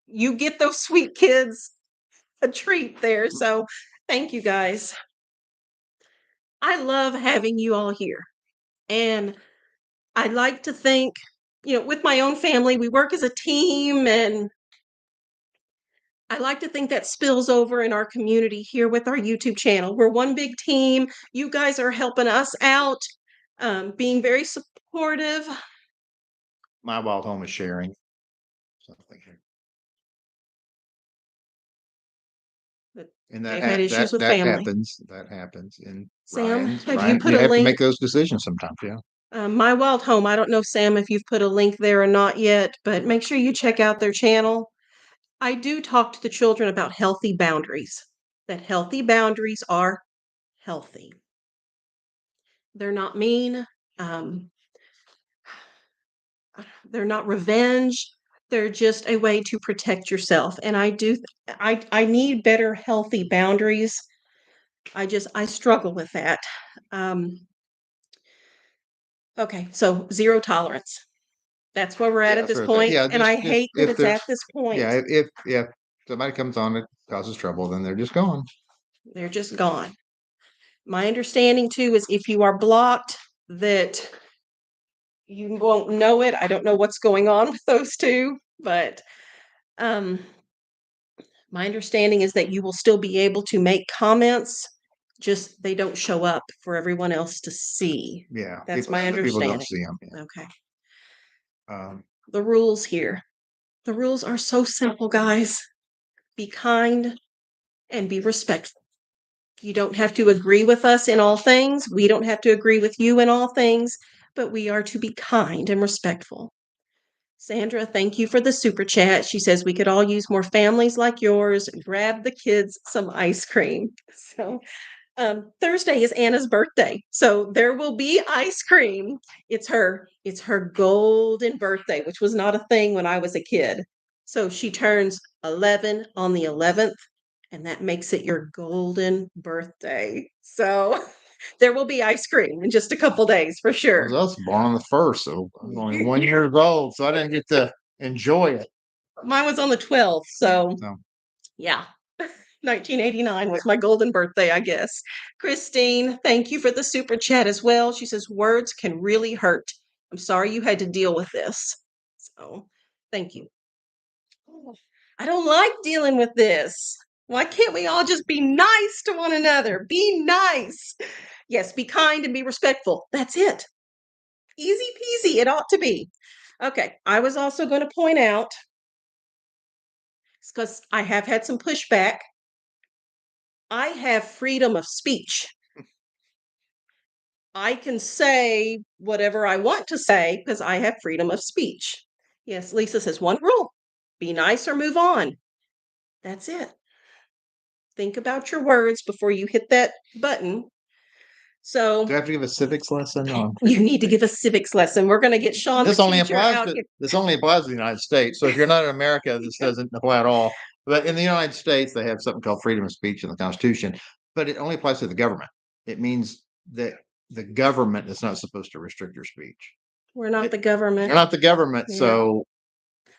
You get those sweet kids a treat there. So thank you guys. I love having you all here. And I like to think, with my own family, we work as a team, and I like to think that spills over in our community here with our YouTube channel. We're one big team. You guys are helping us out, being very supportive. My wild home is sharing something here. And that had issues with family. That happens. And Sam, you have to make those decisions sometimes. Yeah. My Wild Home. I don't know, Sam, if you've put a link there or not yet, but make sure you check out their channel. I do talk to the children about healthy boundaries. That healthy boundaries are healthy. They're not mean. They're not revenge. They're just a way to protect yourself. And I need better healthy boundaries. I struggle with that. Okay, so zero tolerance. That's where we're at this point. Yeah, and I hate that it's at this point. Yeah, if somebody comes on that causes trouble, then they're just gone. They're just gone. My understanding too is if you are blocked, that you won't know it. I don't know what's going on with those two, but my understanding is that you will still be able to make comments, just they don't show up for everyone else to see. Yeah, that's my understanding. People don't see them. Yeah. Okay. The rules here. The rules are so simple, guys. Be kind and be respectful. You don't have to agree with us in all things. We don't have to agree with you in all things, but we are to be kind and respectful. Sandra, thank you for the super chat. She says we could all use more families like yours. Grab the kids some ice cream. So Thursday is Anna's birthday, so there will be ice cream. It's her golden birthday, which was not a thing when I was a kid. So she turns 11 on the 11th, and that makes it your golden birthday. So there will be ice cream in just a couple days for sure. I was born on the 1st, so I'm only 1 year old, so I didn't get to enjoy it. Mine was on the 12th, so yeah. 1989 was my golden birthday, I guess. Christine, thank you for the super chat as well. She says, words can really hurt. I'm sorry you had to deal with this. So thank you. I don't like dealing with this. Why can't we all just be nice to one another? Be nice. Yes, be kind and be respectful. That's it. Easy peasy. It ought to be. Okay. I was also going to point out, because I have had some pushback, I have freedom of speech. I can say whatever I want to say because I have freedom of speech. Yes, Lisa says one rule: be nice or move on. That's it. Think about your words before you hit that button. So Do I have to give a civics lesson on? you need to give a civics lesson. We're going to get Shawn, This the only teacher, applies out to here. this only applies to the United States. So if you're not in America, this doesn't apply at all. But in the United States, they have something called freedom of speech in the Constitution, but it only applies to the government. It means that the government is not supposed to restrict your speech. We're not the government. You're not the government, Yeah. so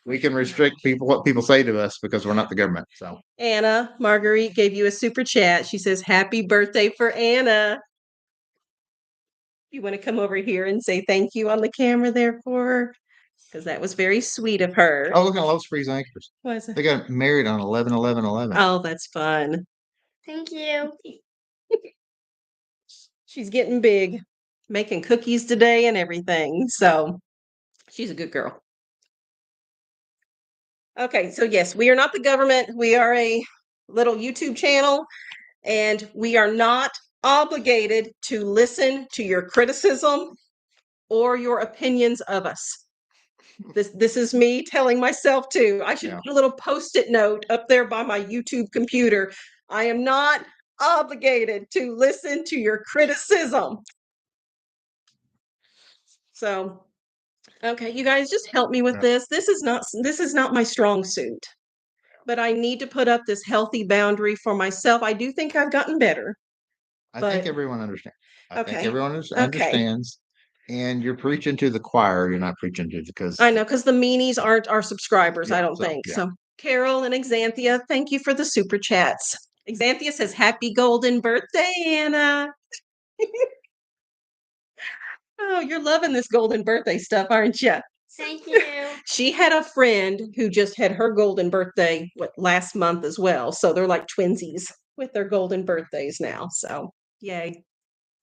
we can restrict people what people say to us because we're not the government. So Anna Marguerite gave you a super chat. She says, "Happy birthday for Anna." You want to come over here and say thank you on the camera there for her? Because that was very sweet of her. oh, look at Lowe's Freeze Anchors. What is it? They got married on 11/11/11. Oh, that's fun. Thank you. She's getting big, making cookies today and everything. So she's a good girl. Okay, so yes, we are not the government. We are a little YouTube channel, and we are not obligated to listen to your criticism or your opinions of us. This is me telling myself too. I should Yeah. put a little post-it note up there by my YouTube computer. I am not obligated to listen to your criticism. So, okay, you guys just help me with Yeah. this. This is not my strong suit. But I need to put up this healthy boundary for myself. I do think I've gotten better. I But think everyone understands. I think okay. everyone Okay. understands. And you're preaching to the choir. You're not preaching to because I know, because the meanies aren't our subscribers, I Yeah, don't so, think. yeah. So, Carol and Exanthia, thank you for the super chats. Exanthia says, "Happy golden birthday, Anna." Oh, you're loving this golden birthday stuff, aren't you? Thank you. She had a friend who just had her golden birthday last month as well. So they're like twinsies with their golden birthdays now. So yay.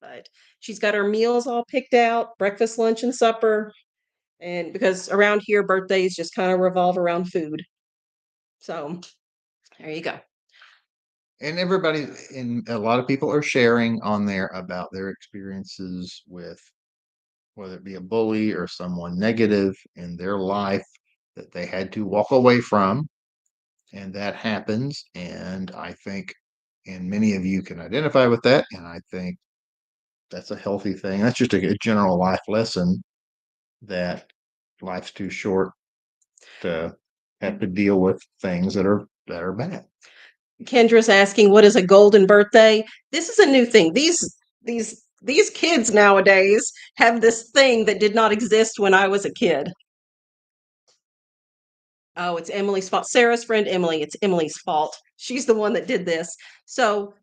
But she's got her meals all picked out, breakfast, lunch, and supper. And because around here birthdays just kind of revolve around food. So there you go. And everybody and a lot of people are sharing on there about their experiences with whether it be a bully or someone negative in their life that they had to walk away from. And that happens. And I think, and many of you can identify with that. And I think that's a healthy thing. That's just a general life lesson that life's too short to have to deal with things that are bad. Kendra's asking, "What is a golden birthday?" This is a new thing. These kids nowadays have this thing that did not exist when I was a kid. Oh, it's Emily's fault. Sarah's friend Emily. It's Emily's fault. She's the one that did this. So,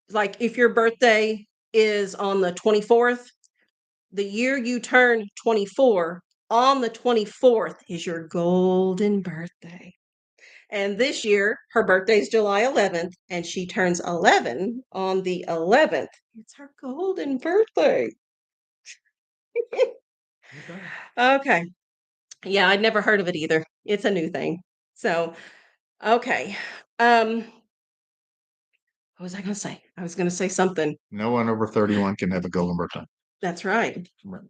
like, if your birthday is on the 24th, the year you turn 24, on the 24th is your golden birthday. And this year, her birthday is July 11th, and she turns 11 on the 11th. It's her golden birthday. Okay. Yeah, I'd never heard of it either. It's a new thing. So, okay. What was I going to say? I was going to say something. No one over 31 can have a golden birthday. That's right. Right.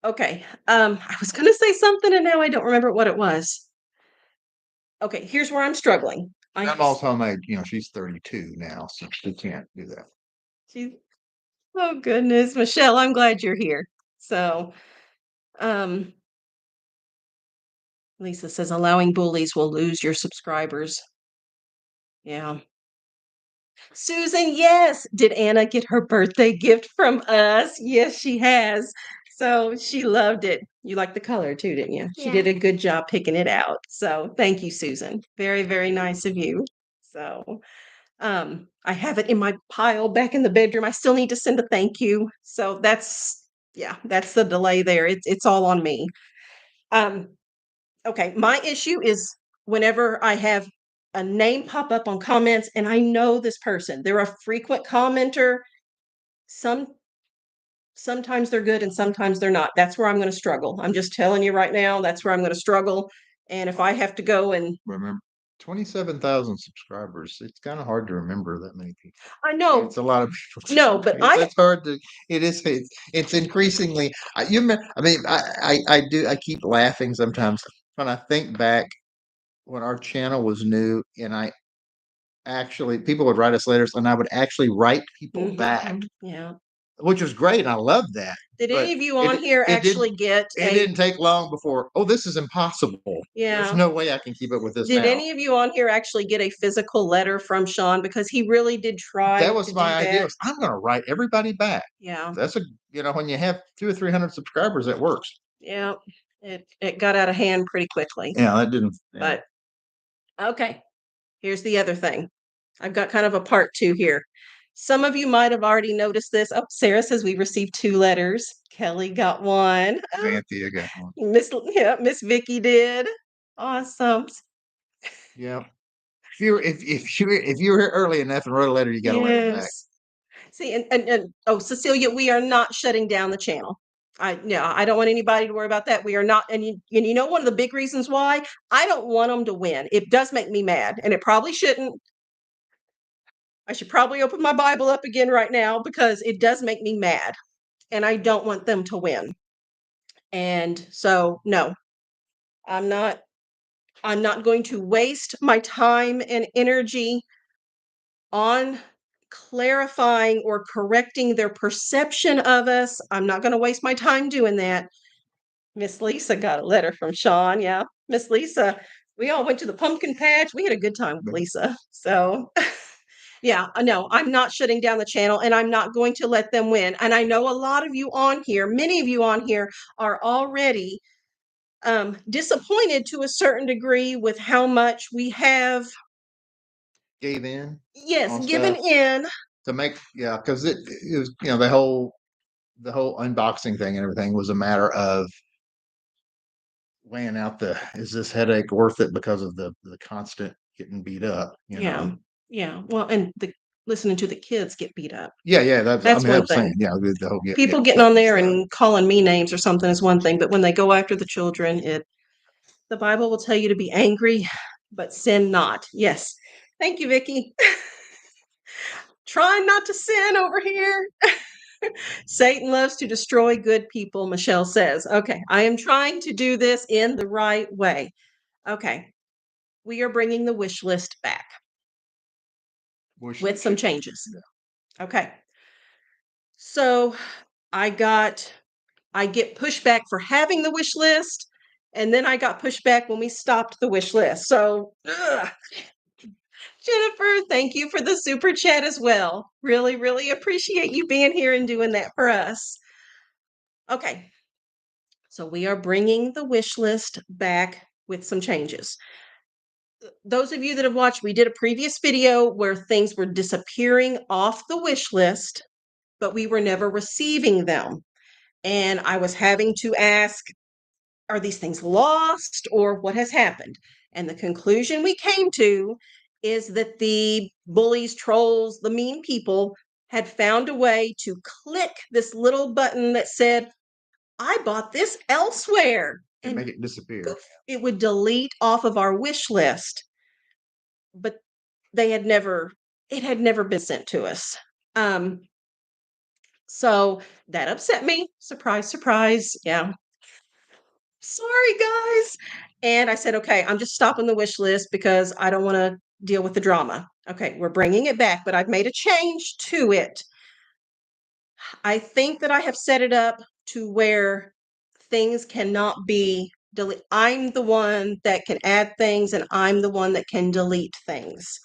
Okay. I was going to say something and now I don't remember what it was. Okay, here's where I'm struggling. Grandma's homemade, she's 32 now, so she can't do that. Oh goodness, Michelle, I'm glad you're here. So, Lisa says allowing bullies will lose your subscribers. Yeah. Susan, yes. Did Anna get her birthday gift from us? Yes, she has. So she loved it. You liked the color too, didn't you? She did a good job picking it out. So thank you, Susan. Very, very nice of you. So I have it in my pile back in the bedroom. I still need to send a thank you. So that's the delay there. It's all on me. Okay, my issue is whenever I have a name pop up on comments and I know this person, they're a frequent commenter. Sometimes they're good and sometimes they're not. That's where I'm going to struggle. I'm just telling you right now, that's where I'm going to struggle. And if I have to go and Remember, 27,000 subscribers. It's kind of hard to remember that many people. I know It's a lot of people. No, but it's hard to. It is. It's increasingly. I keep laughing sometimes when I think back when our channel was new, and people would write us letters, and I would actually write people back, Yeah. which was great. And I loved that. Did But any of you on here it actually get it didn't take long before, oh, this is impossible. There's Yeah. no way I can keep up with this Did now. any of you on here actually get a physical letter from Shawn? Because he really did try That was to my do idea. that. I'm going to write everybody back. Yeah. That's when you have 200 or 300 subscribers, that works. Yeah. It got out of hand pretty quickly. Yeah, that didn't. Yeah. But okay, here's the other thing. I've got kind of a part 2 here. Some of you might have already noticed this. Oh, Sarah says we received 2 letters. Kelly got one. Anthea got one. Miss Vicky did. Awesome. Yeah. If you were here early enough and wrote a letter, you got a letter back. See, and Cecilia, we are not shutting down the channel. I don't want anybody to worry about that. We are not, and you know one of the big reasons why I don't want them to win. It does make me mad, and it probably shouldn't. I should probably open my Bible up again right now because it does make me mad, and I don't want them to win. And so, no, I'm not. I'm not going to waste my time and energy on clarifying or correcting their perception of us. I'm not going to waste my time doing that. Miss Lisa got a letter from Shawn. Yeah. Miss Lisa, we all went to the pumpkin patch. We had a good time with Lisa. So, yeah, no, I'm not shutting down the channel and I'm not going to let them win. And I know a lot of you on here, many of you on here are already disappointed to a certain degree with how much we have Gave in. Yes, given in to make, because it was, the whole unboxing thing and everything was a matter of weighing out is this headache worth it because of the constant getting beat up, Yeah. Well, and listening to the kids get beat up. Yeah, That's one thing. the whole People getting on there and calling me names or something is one thing, but when they go after the children, the Bible will tell you to be angry, but sin not. Yes. Thank you, Vicki. Trying not to sin over here. Satan loves to destroy good people, Michelle says. Okay, I am trying to do this in the right way. Okay, we are bringing the wish list back with some changes. Okay, so I get pushback for having the wish list, and then I got pushback when we stopped the wish list. So, Jennifer, thank you for the super chat as well. Really, really appreciate you being here and doing that for us. Okay, so we are bringing the wish list back with some changes. Those of you that have watched, we did a previous video where things were disappearing off the wish list, but we were never receiving them. And I was having to ask, are these things lost or what has happened? And the conclusion we came to is that the bullies, trolls, the mean people had found a way to click this little button that said, I bought this elsewhere. And make it disappear. Poof, it would delete off of our wish list. But it had never been sent to us. So that upset me. Surprise, surprise. Yeah. Sorry, guys. And I said, okay, I'm just stopping the wish list because I don't want to deal with the drama. Okay, we're bringing it back, but I've made a change to it. I think that I have set it up to where things cannot be deleted. I'm the one that can add things and I'm the one that can delete things.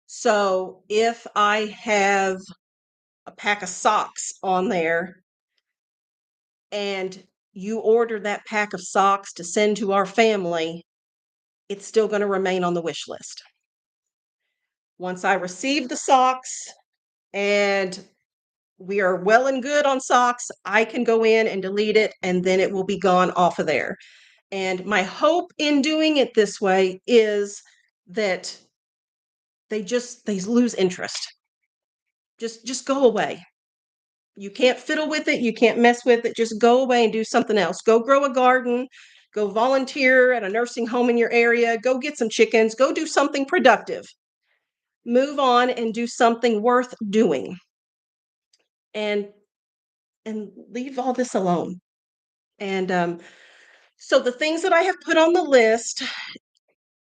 So if I have a pack of socks on there and you order that pack of socks to send to our family, it's still going to remain on the wish list. Once I receive the socks and we are well and good on socks, I can go in and delete it and then it will be gone off of there. And my hope in doing it this way is that they lose interest. Just go away. You can't fiddle with it. You can't mess with it. Just go away and do something else. Go grow a garden. Go volunteer at a nursing home in your area. Go get some chickens. Go do something productive. Move on and do something worth doing. And leave all this alone. And so the things that I have put on the list,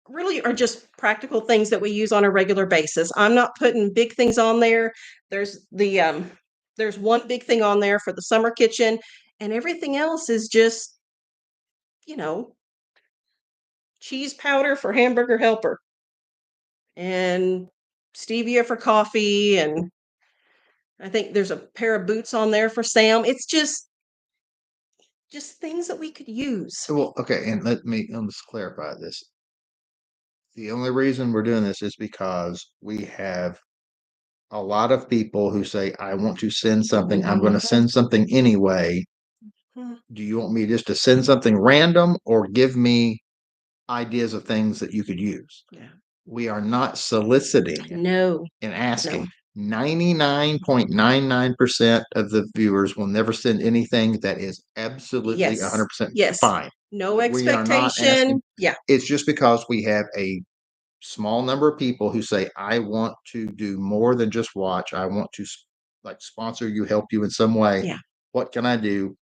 really are just practical things that we use on a regular basis. I'm not putting big things on there. There's there's one big thing on there for the summer kitchen, and everything else is just, you know, cheese powder for hamburger helper and stevia for coffee, and I think there's a pair of boots on there for Sam. It's just things that we could use. Well, okay, and let's clarify this. The only reason we're doing this is because we have a lot of people who say, I want to send something, I'm going to send something anyway. Do you want me just to send something random or give me ideas of things that you could use? Yeah. We are not soliciting No. and asking. 99.99% of the viewers will never send anything that is absolutely Yes. 100% Yes. fine. No We are not expectation. asking. Yeah. It's just because we have a small number of people who say, I want to do more than just watch. I want to like sponsor you, help you in some way. Yeah. What can I do?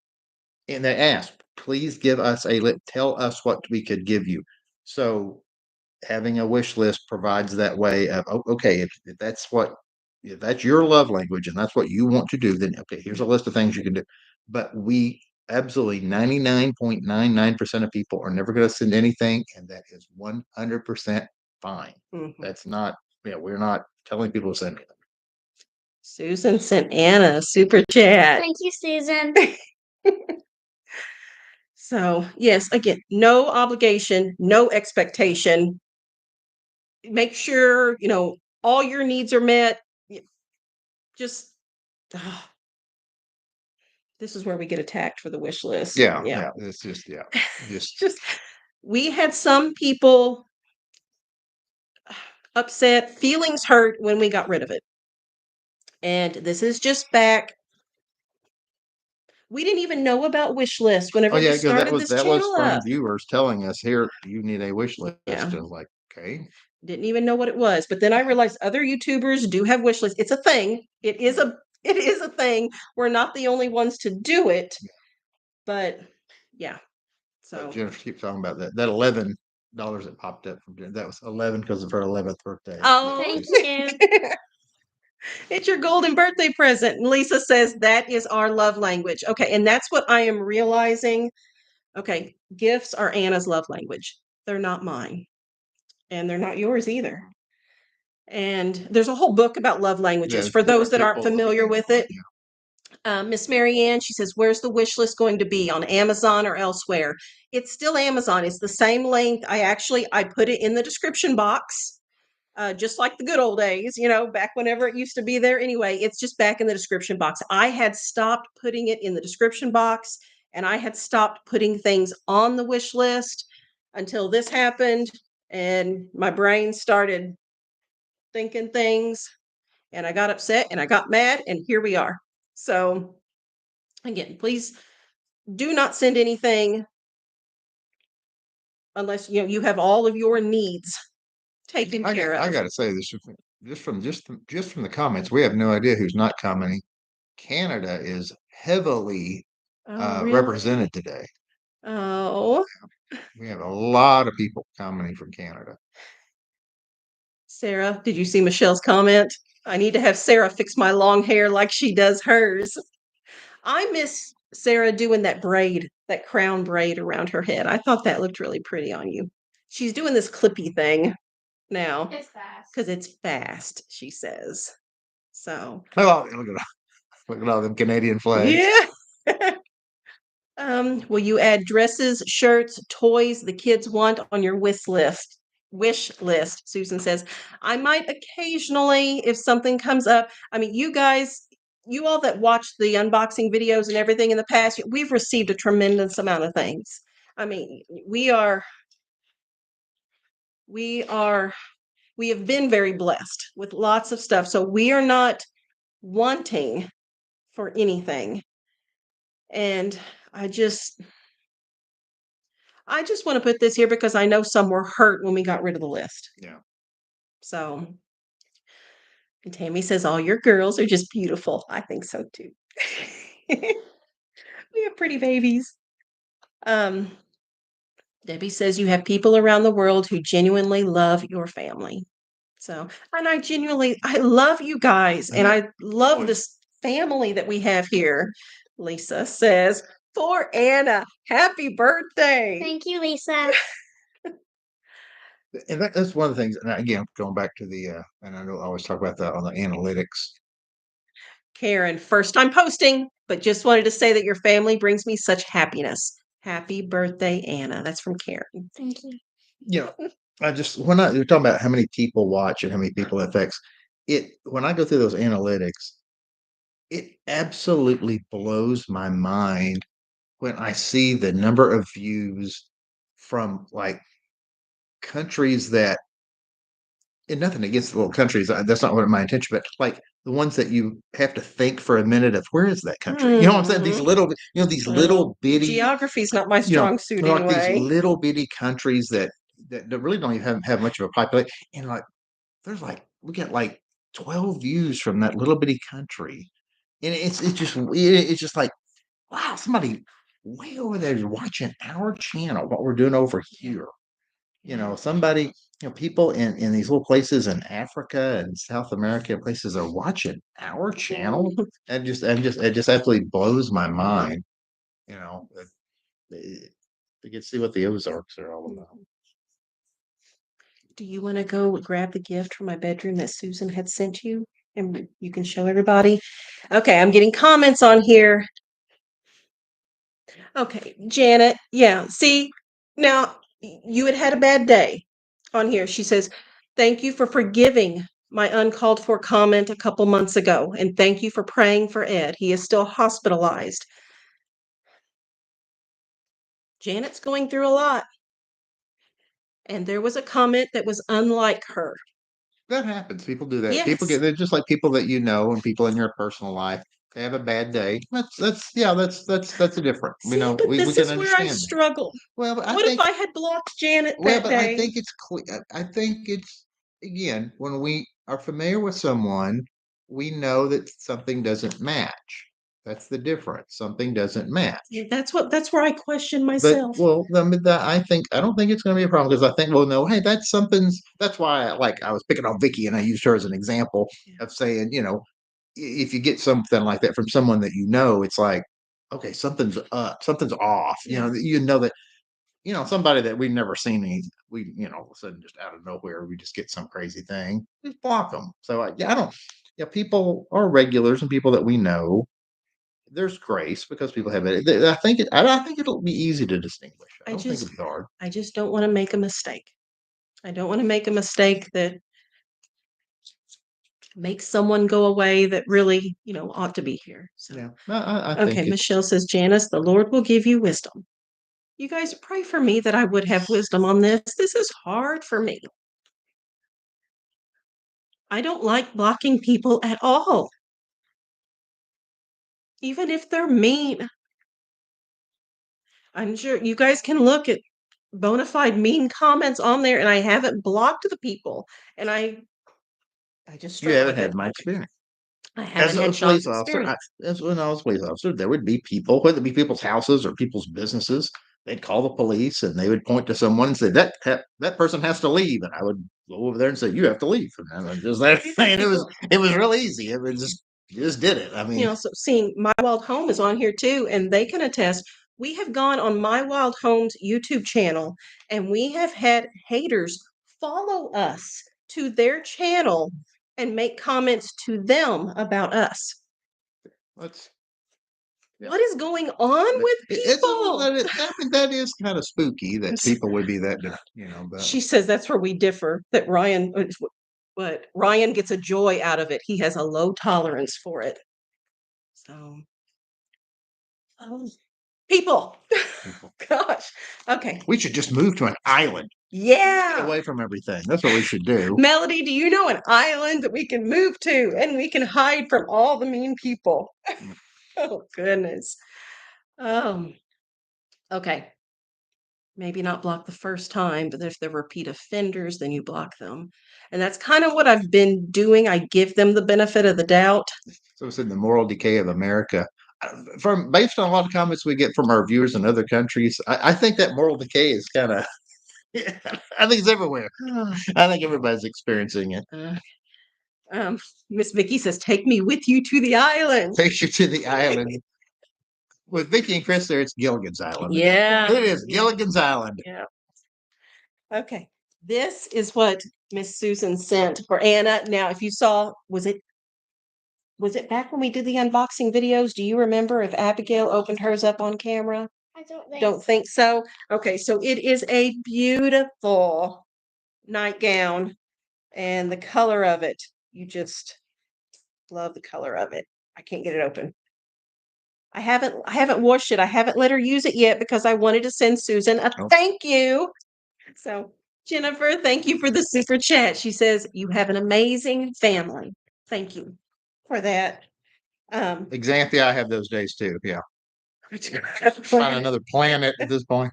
And they ask, please give us tell us what we could give you. So having a wish list provides that way of, okay, if that's your love language and that's what you want to do, then okay, here's a list of things you can do. But we absolutely 99.99% of people are never going to send anything, and that is 100% fine. That's not, we're not telling people to send anything. Susan sent Anna a super chat. Thank you, Susan. So, yes, again, no obligation, no expectation. Make sure, all your needs are met. Just, this is where we get attacked for the wish list. Yeah. It's just, just, we had some people upset, feelings hurt when we got rid of it. And this is just back. We didn't even know about wish lists whenever we started this channel. That was from viewers telling us, here, you need a wish list. Yeah. And like, okay. Didn't even know what it was. But then I realized other YouTubers do have wish lists. It's a thing. It is a thing. We're not the only ones to do it. But yeah. So Jennifer keeps talking about that. That $11 that popped up from Jennifer, that was 11 because of her 11th birthday. Oh, thank you. It's your golden birthday present. And Lisa says that is our love language. Okay, and that's what I am realizing. Okay, gifts are Anna's love language. They're not mine. And they're not yours either. And there's a whole book about love languages for those that aren't familiar with it. Miss Marianne, she says, where's the wish list going to be, on Amazon or elsewhere? It's still Amazon. It's the same link. I put it in the description box. Just like the good old days, back whenever it used to be there. Anyway, it's just back in the description box. I had stopped putting it in the description box, and I had stopped putting things on the wish list until this happened, and my brain started thinking things, and I got upset and I got mad, and here we are. So again, please do not send anything unless you have all of your needs taken care of. I got to say this just from the comments, we have no idea who's not commenting. Canada is heavily Really? represented today. Oh, we have a lot of people commenting from Canada. Sarah, did you see Michelle's comment? I need to have Sarah fix my long hair like she does hers. I miss Sarah doing that crown braid around her head. I thought that looked really pretty on you. She's doing this clippy thing now. It's fast. Because it's fast, she says. So. Oh, look at all them Canadian flags. Yeah. Will you add dresses, shirts, toys the kids want on your wish list? Susan says, I might occasionally, if something comes up. I mean, you all that watch the unboxing videos and everything in the past, we've received a tremendous amount of things. I mean, we have been very blessed with lots of stuff. So we are not wanting for anything. And I just want to put this here because I know some were hurt when we got rid of the list. Yeah. So, and Tammy says, all your girls are just beautiful. I think so too. We have pretty babies. Debbie says you have people around the world who genuinely love your family. So, and I love you guys, and I love this family that we have here. Lisa says, for Anna, happy birthday. Thank you, Lisa. And that's one of the things. And again, going back to the, and I know I always talk about that on the analytics. Karen, first time posting, but just wanted to say that your family brings me such happiness. Happy birthday, Anna. That's from Karen. Thank you. You know, you're talking about how many people watch and how many people it affects it. When I go through those analytics, it absolutely blows my mind when I see the number of views from like countries that, and nothing against the little countries, that's not what my intention, but like the ones that you have to think for a minute of where is that country? You know what I'm saying? These little, these little bitty geography's not my you know, strong suit like these anyway. little bitty countries that really don't even have much of a population. And like, there's like, we get like 12 views from that little bitty country. And it's just like, wow, somebody way over there is watching our channel, what we're doing over here. You know, somebody, people in these little places in Africa and South America and places are watching our channel. And it just absolutely blows my mind. You know, to get to see what the Ozarks are all about. Do you want to go grab the gift from my bedroom that Susan had sent you? And you can show everybody. Okay, I'm getting comments on here. Okay, Janet. Yeah, see, now you had a bad day on here. She says, thank you for forgiving my uncalled for comment a couple months ago. And thank you for praying for Ed. He is still hospitalized. Janet's going through a lot. And there was a comment that was unlike her. That happens. People do that. Yes. They're just like people that you know and people in your personal life. They have a bad day. That's a different. See, but we this can is where I understand that. struggle. Well, but What if I had blocked Janet well, that but day? I think it's I think it's again when we are familiar with someone, we know that something doesn't match. That's the difference. Something doesn't match. Yeah, that's where I question But myself. well, I don't think it's going to be a problem because I think, well, no, hey, that's why I was picking on Vicky and I used her as an example of saying, if you get something like that from someone that you know, it's like, okay, something's up, something's off. Yeah. You know that, somebody that we've never seen, all of a sudden just out of nowhere, we just get some crazy thing, just block them. So I don't, people are regulars and people that we know. There's grace because people have it. I think it'll be easy to distinguish. I don't think it'll be hard. I just don't want to make a mistake. I don't want to make a mistake that makes someone go away that really, ought to be here. So Yeah. I okay, think Michelle says, Janice, the Lord will give you wisdom. You guys pray for me that I would have wisdom on this. This is hard for me. I don't like blocking people at all. Even if they're mean. I'm sure you guys can look at bona fide mean comments on there, and I haven't blocked the people. And I just you struggle haven't with had it. my experience. I As haven't a had Shawn's police officer, experience. as when I was a police officer, there would be people, whether it be people's houses or people's businesses, they'd call the police and they would point to someone and say that person has to leave, and I would go over there and say you have to leave, and I'm just that. And it was real easy. It was just you just did it. I mean, So seeing My Wild Home is on here too, and they can attest. We have gone on My Wild Home's YouTube channel, and we have had haters follow us to their channel and make comments to them about us. let's. Yeah. What is going on with people? I mean, that is kind of spooky that people would be that, But She says that's where we differ. That but Ryan gets a joy out of it. He has a low tolerance for it. So, people. Gosh. Okay. we should just move to an island. Yeah. Get away from everything. That's what we should do. Melody, do you know an island that we can move to and we can hide from all the mean people? Oh, goodness. Okay. Maybe not block the first time, but if they're repeat offenders, then you block them. And that's kind of what I've been doing. I give them the benefit of the doubt. So it's in the moral decay of America. from based on a lot of comments we get from our viewers in other countries, I think that moral decay is kind of, I think it's everywhere. I think everybody's experiencing it. Miss Vicky says, "Take me with you to the island." Takes you to the island. With Vicky and Chris there, it's Gilligan's Island. Yeah, It is Gilligan's Island. yeah. Okay, this is what Miss Susan sent for Anna. Now, if you saw, was it back when we did the unboxing videos? Do you remember if Abigail opened hers up on camera? I Don't think so. Okay, so it is a beautiful nightgown, and the color of it, you just love the color of it. I can't get it open. I haven't washed it. I haven't let her use it yet because I wanted to send Susan a thank you. So, Jennifer, thank you for the super chat. She says, "You have an amazing family." Thank you for that. Xanthia, I have those days too. Yeah. Find another planet at this point.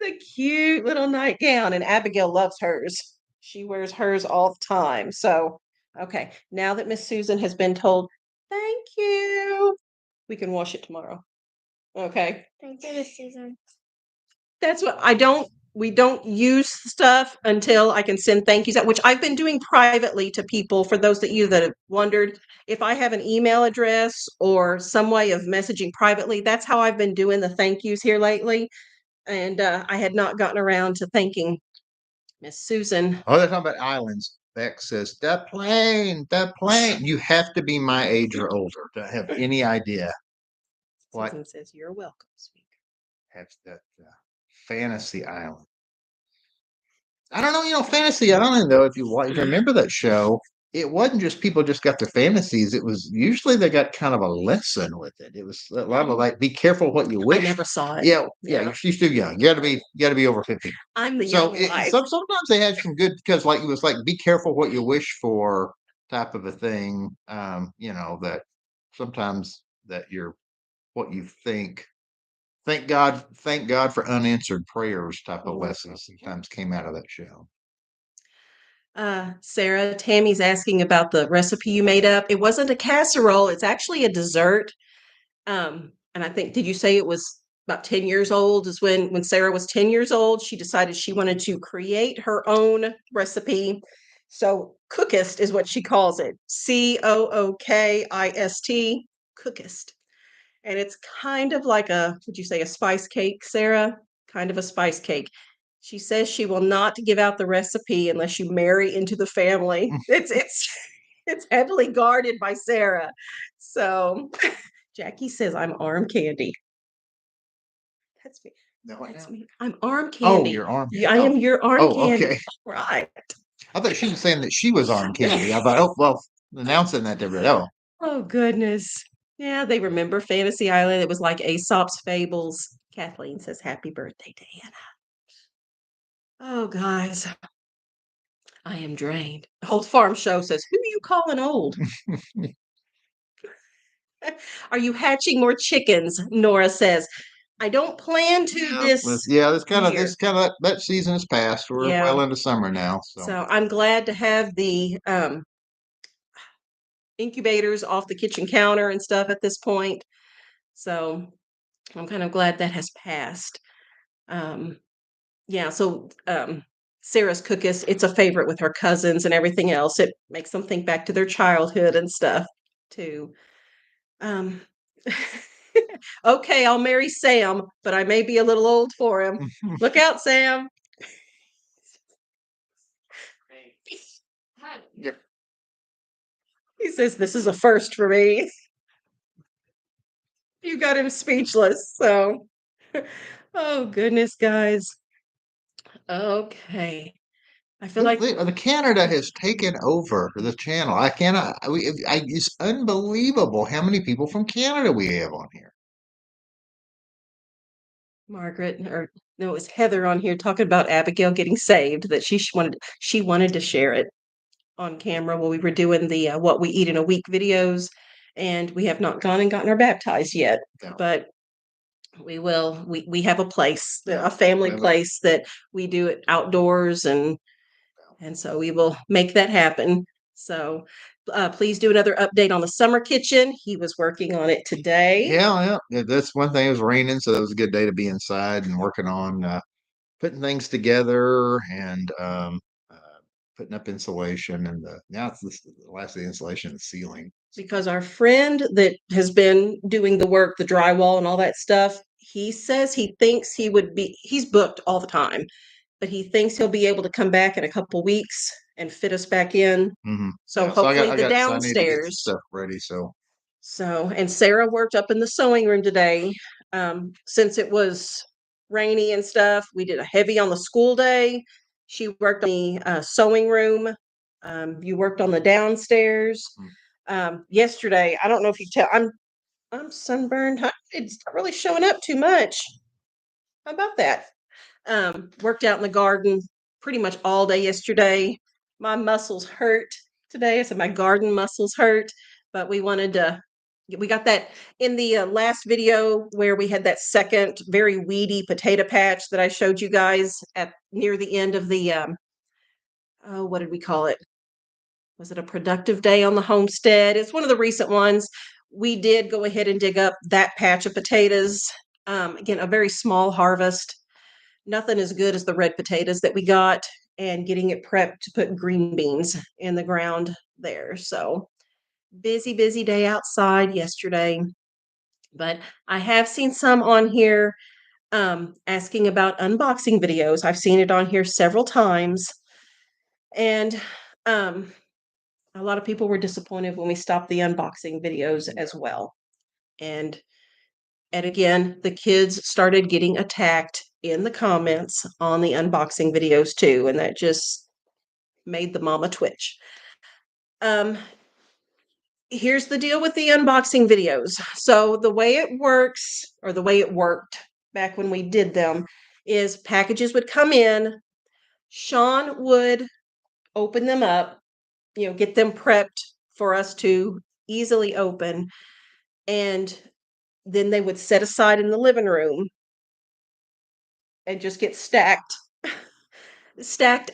The cute little nightgown, and Abigail loves hers. She wears hers all the time. So, okay, now that Miss Susan has been told, thank you, we can wash it tomorrow. Okay. Thank you, Miss Susan. That's what we don't use stuff until I can send thank yous out, which I've been doing privately to people. For those that have wondered, if I have an email address or some way of messaging privately, that's how I've been doing the thank yous here lately. And I had not gotten around to thanking Miss Susan. Oh, they're talking about islands. Beck says, that plane. You have to be my age or older to have any idea. What? Susan says, "You're welcome, sweetie." Have that fantasy island. I don't know, Fantasy Island, though, if you remember that show, it wasn't just people just got their fantasies. It was usually they got kind of a lesson with it. It was a lot of like, be careful what you wish. I never saw it. Yeah, you're too young. You got to be over 50. I'm the young wife. Sometimes they had some good, because like it was like, be careful what you wish for type of a thing. That sometimes that you're what you think. Thank God for unanswered prayers type of lessons sometimes came out of that show. Sarah, Tammy's asking about the recipe you made up. It wasn't a casserole. It's actually a dessert. And I think, did you say it was about 10 years old is when Sarah was 10 years old, she decided she wanted to create her own recipe. So Cookist is what she calls it. Cookist, Cookist. And it's kind of like would you say a spice cake, Sarah? Kind of a spice cake. She says she will not give out the recipe unless you marry into the family. It's heavily guarded by Sarah. So Jackie says I'm arm candy. That's me. No, That's me. I'm arm candy. Oh, your arm. Yeah, I am your arm candy. Okay. Right. I thought she was saying that she was arm candy. I thought, oh well, announcing that to everybody. Oh goodness. Yeah, they remember Fantasy Island. It was like Aesop's Fables. Kathleen says, "Happy birthday to Anna." Oh, guys, I am drained. The whole farm show says, "Who are you calling old?" Are you hatching more chickens? Nora says, "I don't plan to this this kind year." of that season has passed. We're well into summer now. So I'm glad to have the incubators off the kitchen counter and stuff at this point. So I'm kind of glad that has passed. Sarah's Cookist, it's a favorite with her cousins and everything else. It makes them think back to their childhood and stuff too. Okay, I'll marry Sam, but I may be a little old for him. Look out, Sam. Yep. He says, "This is a first for me." You got him speechless. So, oh goodness, guys. Okay. I feel like the Canada has taken over the channel. I cannot. It's unbelievable how many people from Canada we have on here. Margaret, or no, it was Heather on here talking about Abigail getting saved. That she wanted to share it on camera while we were doing the what we eat in a week videos, and we have not gone and gotten her baptized yet. No. But we will. We have a place, a family place that we do it outdoors, and so we will make that happen. So Please do another update on the summer kitchen. He was working on it today. Yeah. That's one thing. It was raining, so that was a good day to be inside and working on putting things together and putting up insulation. And now it's the last of the insulation and ceiling. Because our friend that has been doing the work, the drywall and all that stuff, he says he thinks he's booked all the time, but he thinks he'll be able to come back in a couple weeks and fit us back in. Mm-hmm. So I hopefully got, the so I need to get downstairs stuff ready. So, and Sarah worked up in the sewing room today. Since it was rainy and stuff, we did a heavy on the school day. She worked on the sewing room. You worked on the downstairs. Yesterday, I don't know if you tell, I'm sunburned. It's not really showing up too much. How about that? Worked out in the garden pretty much all day yesterday. My muscles hurt today. I said my garden muscles hurt, but we got that in the last video where we had that second very weedy potato patch that I showed you guys at near the end of the what did we call it? Was it a productive day on the homestead? It's one of the recent ones. We did go ahead and dig up that patch of potatoes. Again, a very small harvest. Nothing as good as the red potatoes that we got, and getting it prepped to put green beans in the ground there. So busy day outside yesterday. But I have seen some on here asking about unboxing videos. I've seen it on here several times. And a lot of people were disappointed when we stopped the unboxing videos as well. And again, the kids started getting attacked in the comments on the unboxing videos too, and that just made the mama twitch. Here's the deal with the unboxing videos. So the way it works, or the way it worked back when we did them, is packages would come in, Shawn would open them up, get them prepped for us to easily open, and then they would set aside in the living room and just get stacked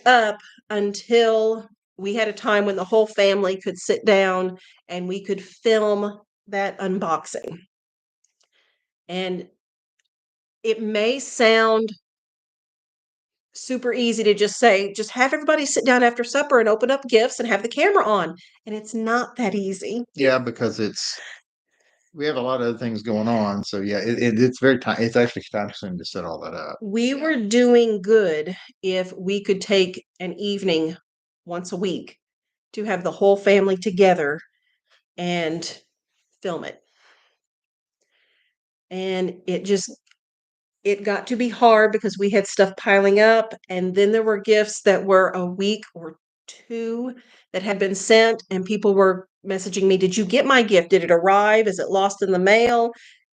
up until we had a time when the whole family could sit down and we could film that unboxing. And it may sound super easy to just say, just have everybody sit down after supper and open up gifts and have the camera on. And it's not that easy. Yeah, because we have a lot of other things going on. So yeah, it's very time. It's actually time consuming to set all that up. We were doing good if we could take an evening once a week to have the whole family together and film it. And it got to be hard because we had stuff piling up, and then there were gifts that were a week or two that had been sent, and people were messaging me, did you get my gift? Did it arrive? Is it lost in the mail?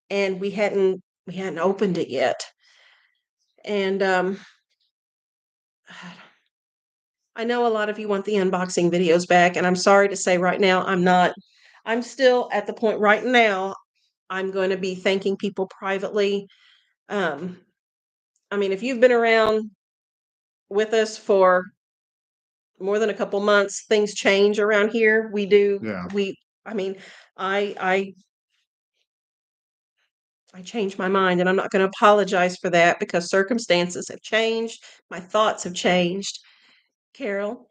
And we hadn't opened it yet. And I know a lot of you want the unboxing videos back, and I'm sorry to say right now, I'm still at the point right now, I'm going to be thanking people privately. I mean, if you've been around with us for more than a couple months, things change around here. We do. Yeah. I mean, I changed my mind, and I'm not going to apologize for that because circumstances have changed. My thoughts have changed. Carol,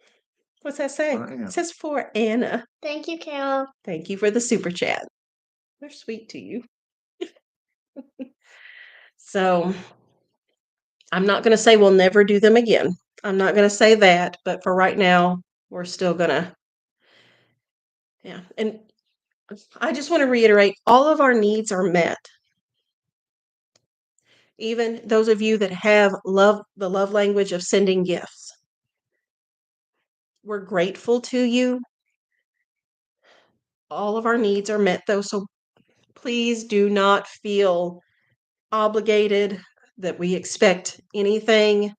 what's that say? It says for Anna. Thank you, Carol. Thank you for the super chat. They're sweet to you. So I'm not going to say we'll never do them again. I'm not going to say that, but for right now, we're still going to. Yeah. And I just want to reiterate, all of our needs are met. Even those of you that have the love language of sending gifts. We're grateful to you. All of our needs are met though, so please do not feel obligated that we expect anything.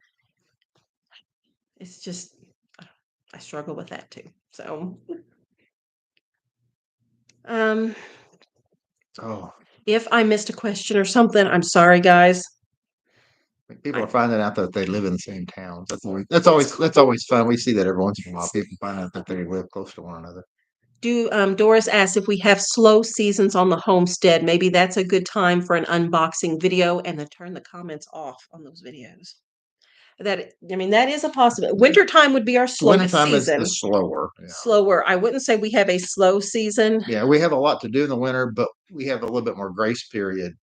It's just, I struggle with that too. So, if I missed a question or something, I'm sorry, guys. People are finding out that they live in the same towns. That's always fun. We see that every once in a while. People find out that they live close to one another. Doris asks if we have slow seasons on the homestead. Maybe that's a good time for an unboxing video, and then turn the comments off on those videos. That is a possibility. Wintertime would be our slowest Wintertime season. is slower. Yeah. Slower. I wouldn't say we have a slow season. Yeah, we have a lot to do in the winter, but we have a little bit more grace period.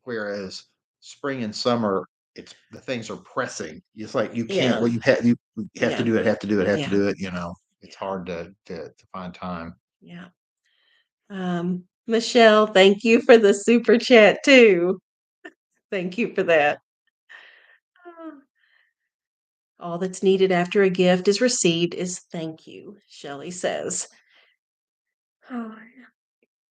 Whereas spring and summer, the things are pressing. It's like you can't. Yeah. Well, you have to Yeah. do it. Have to do it. Have Yeah. to do it. You know, it's Yeah. hard to find time. Yeah. Michelle, thank you for the super chat too. Thank you for that. All that's needed after a gift is received is thank you, Shelley says. Oh,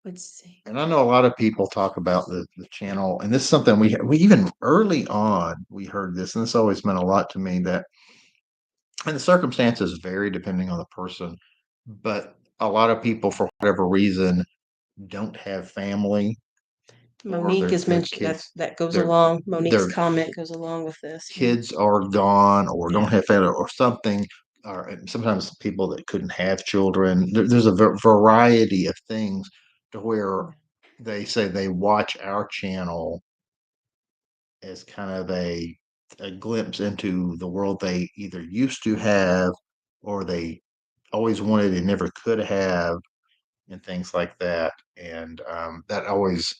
let's see. And I know a lot of people talk about the channel, and this is something we even early on we heard this, and this always meant a lot to me. That and the circumstances vary depending on the person, but a lot of people, for whatever reason, don't have family. Monique has mentioned kids, that goes their along. Monique's their comment goes along with this. kids are gone or don't Yeah. have family or something. Or sometimes people that couldn't have children. There's a variety of things to where they say they watch our channel as kind of a glimpse into the world they either used to have or they always wanted and never could have, and things like that. And that always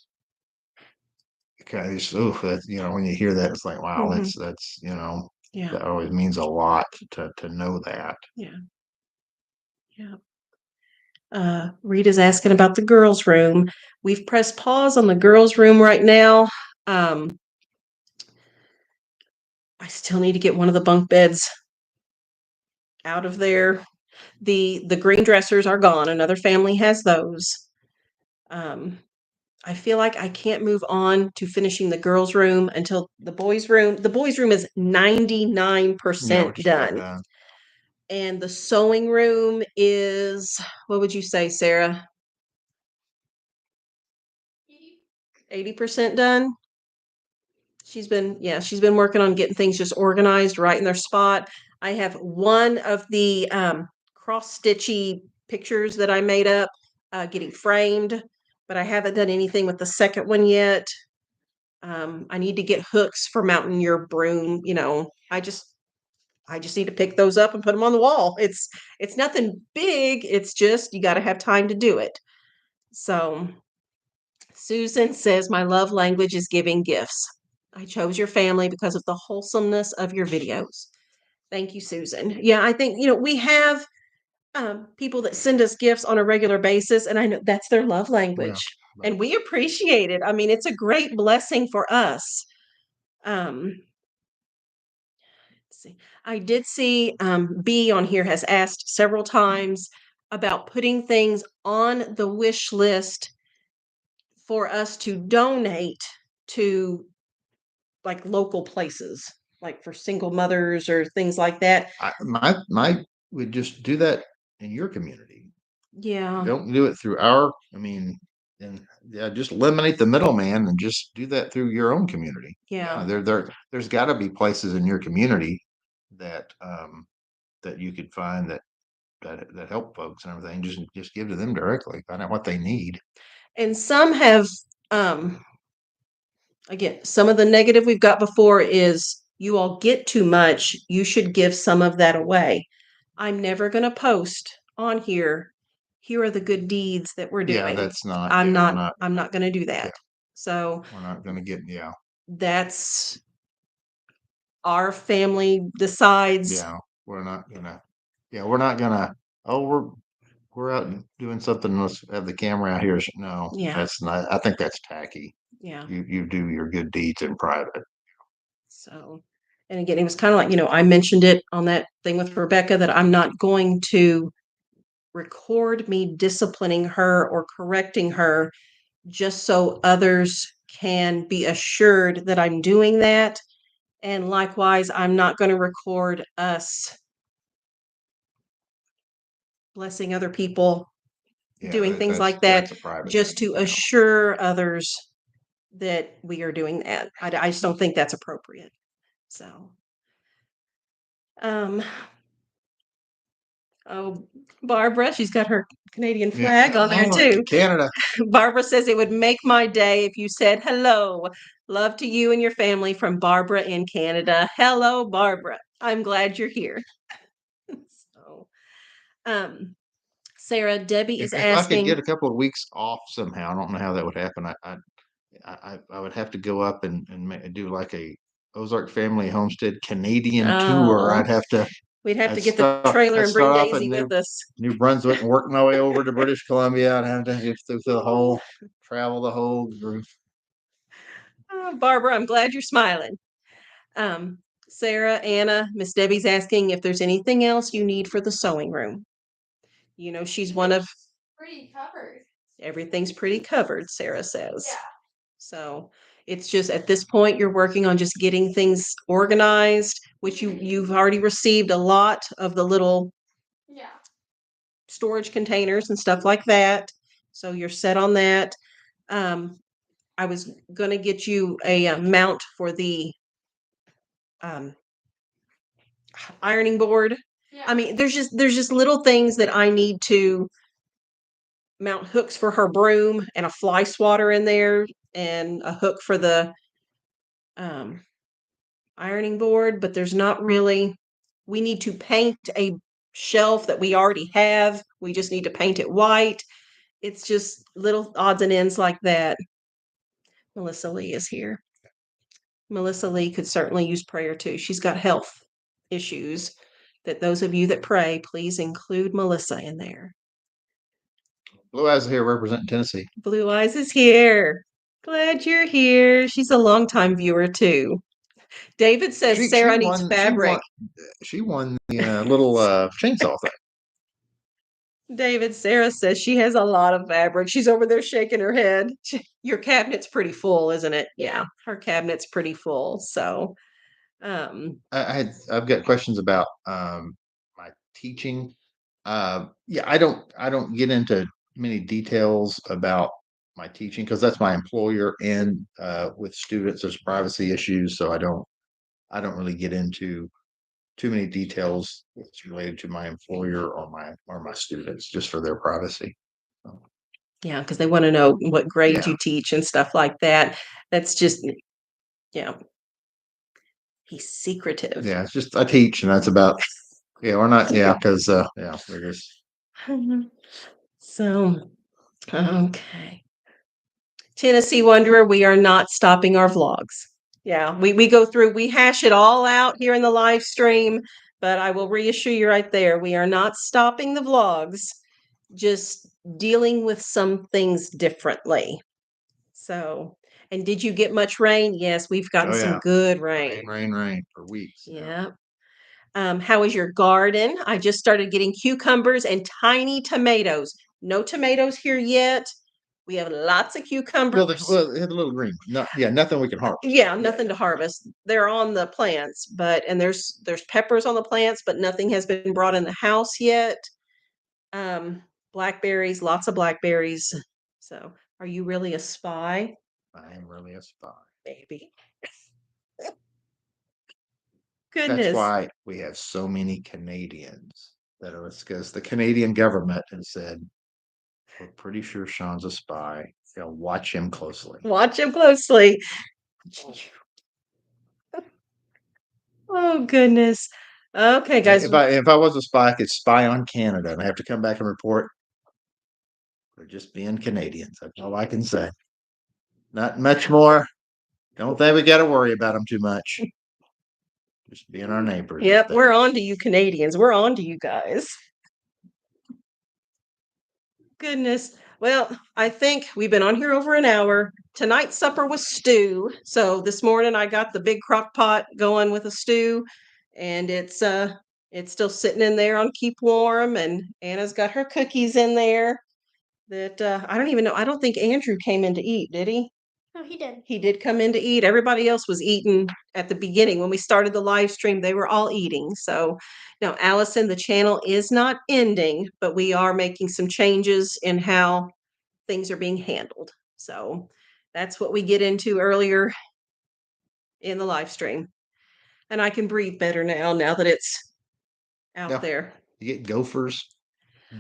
kind of just, when you hear that, it's like, wow, Mhm. that's Yeah. that always means a lot to know that. Yeah. Yeah. Rita's asking about the girls' room. We've pressed pause on the girls' room right now. I still need to get one of the bunk beds out of there. The green dressers are gone. Another family has those. I feel like I can't move on to finishing the girls' room until the boys' room. The boys' room is 99% done. And the sewing room is, what would you say, Sarah? 80% done? She's been working on getting things just organized right in their spot. I have one of the cross stitchy pictures that I made up getting framed, but I haven't done anything with the second one yet. I need to get hooks for mounting your broom. I just need to pick those up and put them on the wall. It's nothing big. It's just you got to have time to do it. So Susan says my love language is giving gifts. I chose your family because of the wholesomeness of your videos. Thank you, Susan. Yeah, I think we have people that send us gifts on a regular basis, and I know that's their love language, and we appreciate it. I mean, it's a great blessing for us. Let's see. I did see B on here has asked several times about putting things on the wish list for us to donate to like local places, like for single mothers or things like that. My would just do that in your community. Yeah. Don't do it through our. I mean, and yeah, just eliminate the middleman and just do that through your own community. Yeah. There's got to be places in your community that that you could find that help folks and everything. Just give to them directly. Find out what they need. And some have again, some of the negative we've got before is you all get too much. You should give some of that away. I'm never going to post on here. Here are the good deeds that we're doing. Yeah, that's not. I'm yeah, not. I'm not going to do that. Yeah. So we're not going to get. Yeah. That's our family decides. Yeah, we're not gonna. Yeah, we're not gonna. Oh, we're out doing something. Let's have the camera out here. No, Yeah. that's not. I think that's tacky. Yeah. You do your good deeds in private. So, and again, it was kind of like, I mentioned it on that thing with Rebekah that I'm not going to record me disciplining her or correcting her just so others can be assured that I'm doing that. And likewise, I'm not going to record us blessing other people, doing things like that, just to assure others that we are doing that. I just don't think that's appropriate. So, Oh, Barbara, she's got her Canadian flag on there too. Canada. Barbara says it would make my day if you said hello. Love to you and your family from Barbara in Canada. Hello, Barbara. I'm glad you're here. So, Sarah, Debbie is If I could asking. get a couple of weeks off somehow, I don't know how that would happen. I would have to go up and do like a Ozark Family Homestead Canadian tour. Oh, I'd have to. we'd have I'd to get the trailer I'd and bring start off Daisy in with us. New Brunswick and work my way over to British Columbia. I'd have to get through the whole travel the whole group. Barbara, I'm glad you're smiling. Sarah, Anna, Miss Debbie's asking if there's anything else you need for the sewing room. You know, she's one of Pretty covered. everything's pretty covered, Sarah says. Yeah. So it's just at this point you're working on just getting things organized, which you've already received a lot of the little storage containers and stuff like that. So you're set on that. I was gonna get you a mount for the ironing board. Yeah. I mean, there's just little things that I need to mount hooks for her broom and a fly swatter in there and a hook for the ironing board, but there's not really. We need to paint a shelf that we already have. We just need to paint it white. It's just little odds and ends like that. Melissa Lee is here. Melissa Lee could certainly use prayer too. She's got health issues that those of you that pray, please include Melissa in there. Blue Eyes here representing Tennessee. Blue Eyes is here. Glad you're here. She's a longtime viewer too. David says Sarah needs fabric. She won the little chainsaw thing. David, Sarah says she has a lot of fabric. She's over there shaking her head. Your cabinet's pretty full, isn't it? Yeah, her cabinet's pretty full. So, I've got questions about my teaching. Yeah, I don't get into many details about my teaching because that's my employer, and with students there's privacy issues, so I don't really get into too many details that's related to my employer or my students, just for their privacy. So, yeah, because they want to know what grade Yeah. you teach and stuff like that. That's just, yeah. He's secretive. yeah, it's just I teach, and that's about. Yeah, we're not. Yeah, because yeah, we're just. So, okay. Tennessee Wanderer, we are not stopping our vlogs. Yeah, we go through, we hash it all out here in the live stream, but I will reassure you right there, we are not stopping the vlogs, just dealing with some things differently. So, and did you get much rain? Yes, we've gotten some good rain. Rain for weeks. Yeah. How is your garden? I just started getting cucumbers and tiny tomatoes. No tomatoes here yet. We have lots of cucumbers. Well, they had a little green. Nothing we can harvest. Yeah, nothing to harvest. They're on the plants, and there's peppers on the plants, but nothing has been brought in the house yet. Blackberries, lots of blackberries. So, are you really a spy? I am really a spy. Maybe. Goodness. That's why we have so many Canadians that are, because the Canadian government has said, we're pretty sure Shawn's a spy. They'll watch him closely. Watch him closely. Oh goodness. Okay, guys. If I was a spy, I could spy on Canada and I have to come back and report. We're just being Canadians. That's all I can say. Not much more. Don't think we got to worry about them too much. Just being our neighbors. Yep, we're on to you Canadians. We're on to you guys. Goodness. Well, I think we've been on here over an hour. Tonight's supper was stew. So this morning I got the big crock pot going with a stew, and it's still sitting in there on keep warm, and Anna's got her cookies in there that I don't even know. I don't think Andrew came in to eat, did he? No, he did. He did come in to eat. Everybody else was eating at the beginning. When we started the live stream, they were all eating. So now, Allison, the channel is not ending, but we are making some changes in how things are being handled. So that's what we get into earlier in the live stream. And I can breathe better now that it's out there. You get gophers.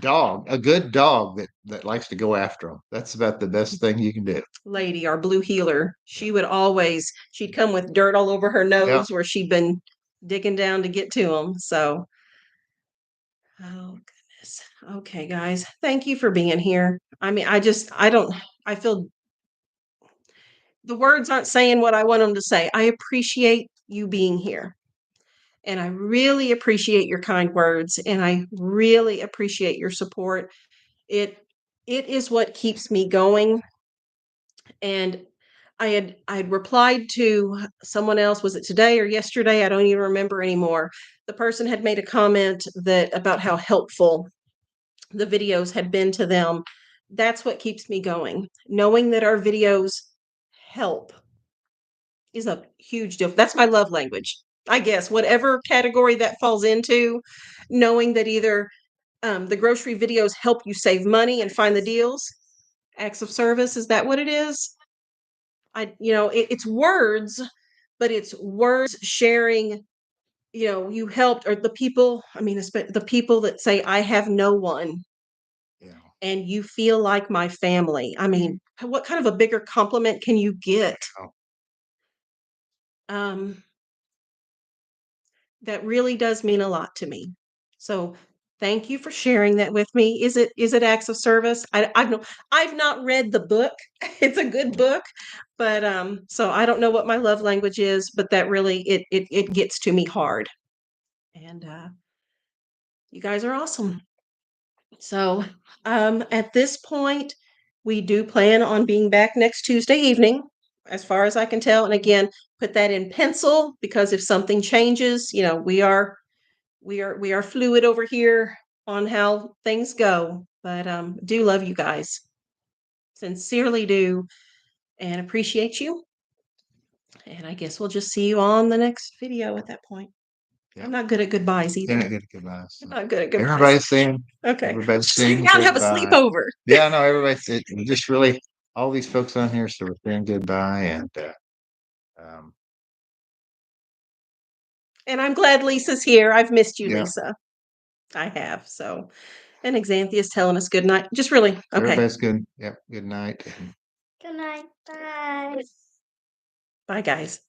A good dog that likes to go after them. That's about the best thing you can do. Lady, our blue healer, she'd come with dirt all over her nose where she'd been digging down to get to them. So, oh goodness. Okay, guys, thank you for being here. I mean, I feel the words aren't saying what I want them to say. I appreciate you being here. And I really appreciate your kind words, and I really appreciate your support. It it is what keeps me going. And I had replied to someone else, was it today or yesterday? I don't even remember anymore. The person had made a comment that about how helpful the videos had been to them. That's what keeps me going. Knowing that our videos help is a huge deal. That's my love language. I guess whatever category that falls into, knowing that either the grocery videos help you save money and find the deals, acts of service, is that what it is? It's words, but it's words sharing, you helped, or the people, the people that say, I have no one, Yeah. and you feel like my family. I mean, what kind of a bigger compliment can you get? Um, that really does mean a lot to me. So thank you for sharing that with me. Is it acts of service? I've not read the book. It's a good book, but so I don't know what my love language is, but that really it gets to me hard. And you guys are awesome. So at this point, we do plan on being back next Tuesday evening, as far as I can tell. And again, put that in pencil, because if something changes, we are fluid over here on how things go. But do love you guys. Sincerely do, and appreciate you. And I guess we'll just see you on the next video at that point. I'm not good at goodbyes either. You're not good at goodbyes. I'm not good at goodbyes. Everybody's saying. Okay. Everybody's Sit saying down, have a goodbye. sleepover. Yeah, no, everybody's just really all these folks on here, so we're saying goodbye, and and I'm glad Lisa's here. I've missed you, yeah. Lisa. I have. So, and Xanthia's telling us good night. Just really, okay. Everybody's good. Yep. Good night. Good night. Bye. Bye, guys.